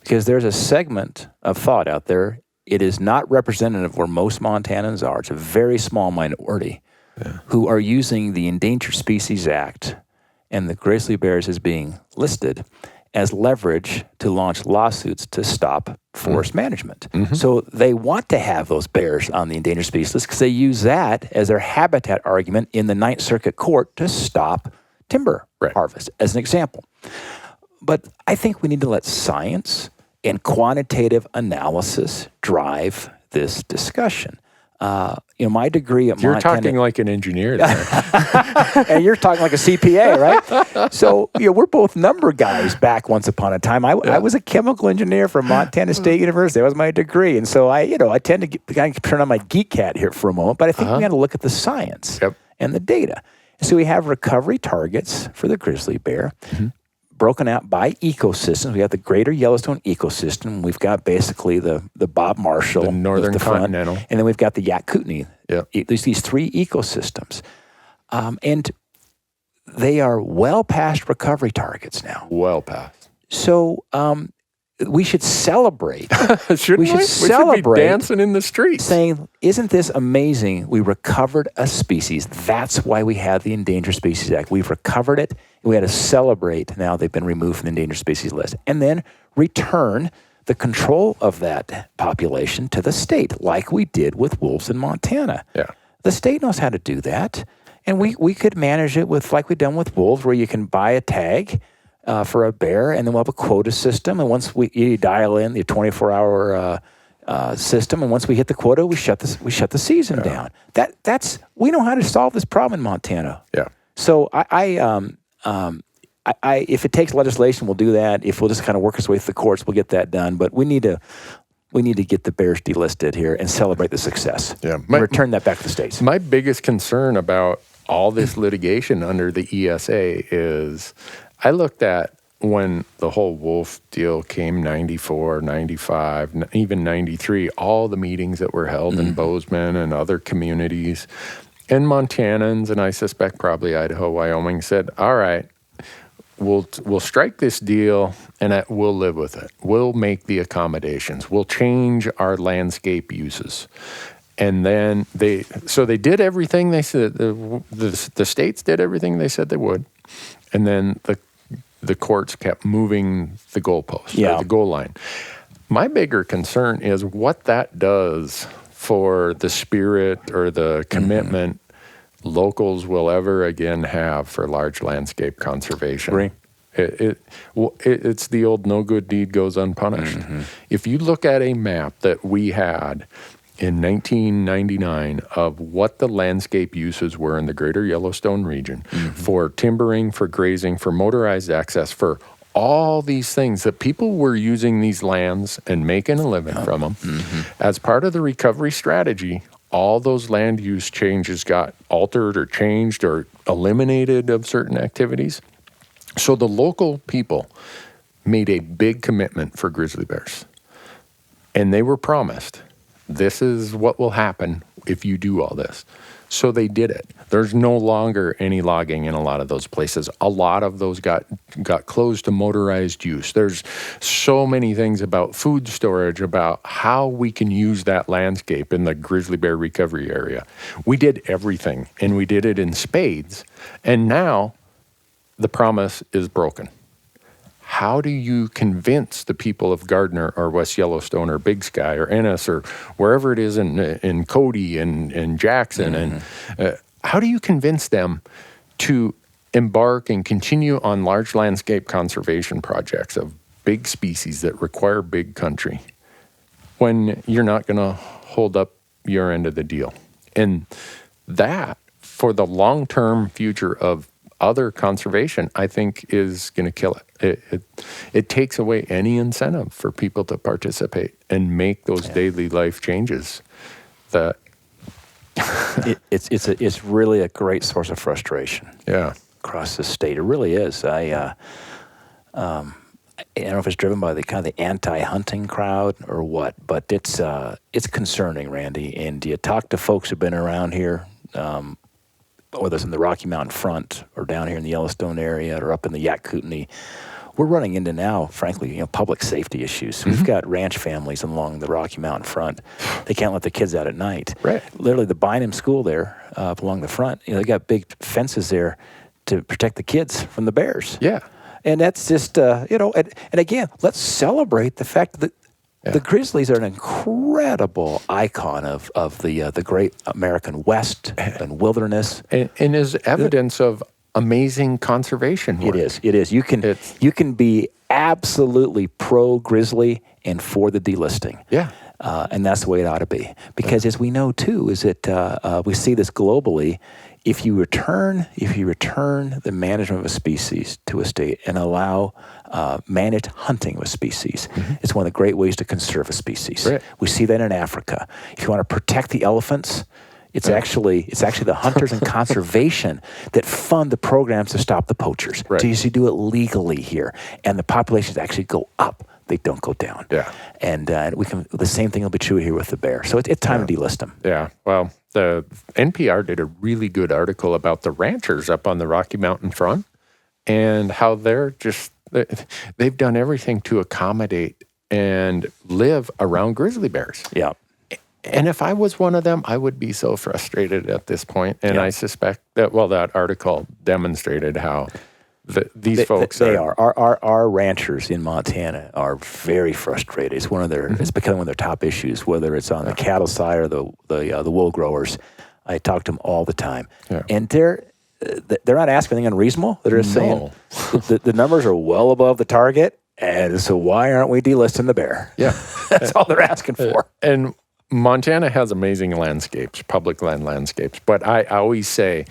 Because there's a segment of thought out there, it is not representative where most Montanans are. It's a very small minority who are using the Endangered Species Act and the grizzly bears as being listed as leverage to launch lawsuits to stop forest management. So they want to have those bears on the endangered species list because they use that as their habitat argument in the Ninth Circuit Court to stop timber harvest, as an example. But I think we need to let science and quantitative analysis drive this discussion. My degree at You're Montana... talking like an engineer there. And you're talking like a CPA, right? So, we're both number guys back once upon a time. I was a chemical engineer from Montana State University. That was my degree. And so I tend to turn on my geek hat here for a moment, but I think we got to look at the science and the data. And so we have recovery targets for the grizzly bear. Broken out by ecosystems. We have the greater Yellowstone ecosystem. We've got basically the Bob Marshall, the Northern Continental, and then we've got the Yakutani. There's these 3 ecosystems. And they are well past recovery targets now. Well past. So we should celebrate. Shouldn't we? We should be dancing in the streets. Saying, isn't this amazing? We recovered a species. That's why we had the Endangered Species Act. We've recovered it. We had to celebrate now they've been removed from the endangered species list. And then return the control of that population to the state, like we did with wolves in Montana. The state knows how to do that. And we could manage it with, like we've done with wolves, where you can buy a tag for a bear, and then we'll have a quota system. And once you dial in the 24-hour system, and once we hit the quota, we shut the season down. We know how to solve this problem in Montana. Yeah. So if it takes legislation, we'll do that. If we'll just kind of work our way through the courts, we'll get that done. But we need to get the bears delisted here and celebrate the success. Yeah. And return that back to the states. My biggest concern about all this litigation under the ESA is I looked at when the whole wolf deal came, 94, 95, even 93, all the meetings that were held in Bozeman and other communities, and Montanans, and I suspect probably Idaho, Wyoming, said, all right, we'll strike this deal and we'll live with it. We'll make the accommodations. We'll change our landscape uses. And then they did everything they said. The states did everything they said they would. And then the courts kept moving the goalpost, the goal line. My bigger concern is what that does for the spirit or the commitment locals will ever again have for large landscape conservation. Right. It's the old no good deed goes unpunished. If you look at a map that we had in 1999 of what the landscape uses were in the greater Yellowstone region for timbering, for grazing, for motorized access, for all these things that people were using these lands and making a living from them. As part of the recovery strategy, all those land use changes got altered or changed or eliminated of certain activities. So the local people made a big commitment for grizzly bears. And they were promised, this is what will happen if you do all this. So they did it. There's no longer any logging in a lot of those places. A lot of those got closed to motorized use. There's so many things about food storage, about how we can use that landscape in the grizzly bear recovery area. We did everything, and we did it in spades. And now the promise is broken. How do you convince the people of Gardner or West Yellowstone or Big Sky or Ennis or wherever it is in Cody and Jackson and how do you convince them to embark and continue on large landscape conservation projects of big species that require big country when you're not going to hold up your end of the deal? And that, for the long-term future of other conservation, I think is going to kill it. It takes away any incentive for people to participate and make those daily life changes. That it's really a great source of frustration. Yeah, across the state, it really is. I don't know if it's driven by the kind of the anti-hunting crowd or what, but it's concerning, Randy. And you talk to folks who've been around here. Whether it's in the Rocky Mountain front or down here in the Yellowstone area or up in the Yakutani, we're running into now, frankly, public safety issues. We've got ranch families along the Rocky Mountain front. They can't let the kids out at night. Right. Literally, the Bynum School there up along the front, they got big fences there to protect the kids from the bears. Yeah. And that's just, and again, let's celebrate the fact that the grizzlies are an incredible icon of the great American West and wilderness, and is evidence of amazing conservation work. It is. You can be absolutely pro grizzly and for the delisting. Yeah, and that's the way it ought to be. Because as we know too, is that we see this globally. If you return the management of a species to a state and allow managed hunting of a species, it's one of the great ways to conserve a species. Right. We see that in Africa. If you want to protect the elephants, it's actually the hunters and conservation that fund the programs to stop the poachers. Right. So you do it legally here, and the populations actually go up. They don't go down. Yeah. And the same thing will be true here with the bear. So it's time to delist them. Yeah. Well, the NPR did a really good article about the ranchers up on the Rocky Mountain front and how they've done everything to accommodate and live around grizzly bears. Yeah. And if I was one of them, I would be so frustrated at this point. And I suspect that, that article demonstrated how these folks are. Our ranchers in Montana are very frustrated. It's it's become one of their top issues, whether it's on the cattle side or the wool growers. I talk to them all the time, and they're not asking anything unreasonable. They're just saying the numbers are well above the target, and so why aren't we delisting the bear? Yeah. That's all they're asking for. And Montana has amazing landscapes, public land landscapes. But I always say,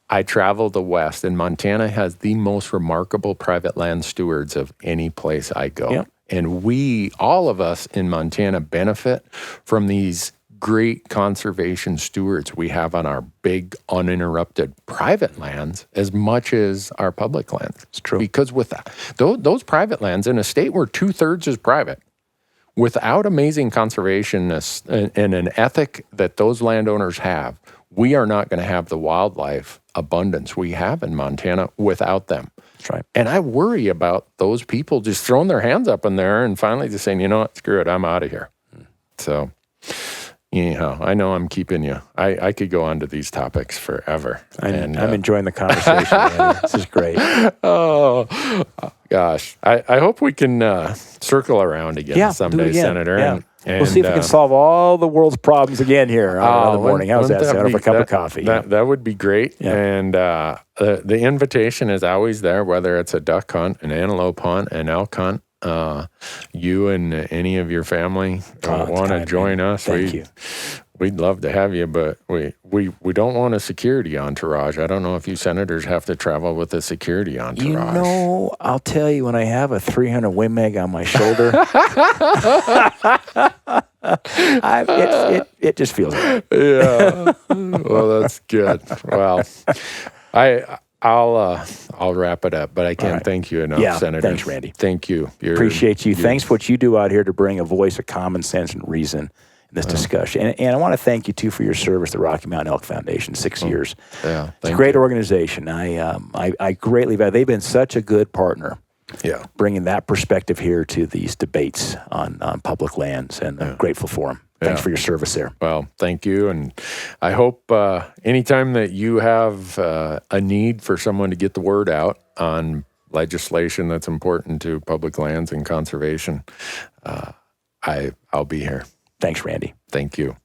I travel the West, and Montana has the most remarkable private land stewards of any place I go. Yep. And all of us in Montana benefit from these great conservation stewards we have on our big, uninterrupted private lands as much as our public lands. It's true. Because with those private lands in a state where 2/3 is private, without amazing conservationists and an ethic that those landowners have, we are not going to have the wildlife abundance we have in Montana without them. That's right. And I worry about those people just throwing their hands up in there and finally just saying, you know what, screw it, I'm out of here. So, anyhow, I know I'm keeping you. I could go on to these topics forever. I'm enjoying the conversation, Andy. This is great. Oh, gosh. I hope we can circle around again someday, Senator. Yeah. And we'll see if we can solve all the world's problems again here on the morning. How's that sound? Over a cup of coffee. That would be great. Yeah. And the invitation is always there, whether it's a duck hunt, an antelope hunt, an elk hunt. You and any of your family want to join us. Thank you. We'd love to have you, but we don't want a security entourage. I don't know if you senators have to travel with a security entourage. You know, I'll tell you, when I have a 300 Win Mag on my shoulder, it just feels right. Yeah. Well, that's good. Well, I'll wrap it up, but I can't thank you enough, Senator. Thanks, Randy. Thank you. Appreciate you. Thanks for what you do out here to bring a voice of common sense and reason in this discussion. And I want to thank you, too, for your service to Rocky Mountain Elk Foundation, 6 years. Yeah, it's a great organization. I greatly value. They've been such a good partner. Yeah, bringing that perspective here to these debates on public lands, and I'm grateful for them. Thanks for your service there. Well, thank you. And I hope anytime that you have a need for someone to get the word out on legislation that's important to public lands and conservation, I'll be here. Thanks, Randy. Thank you.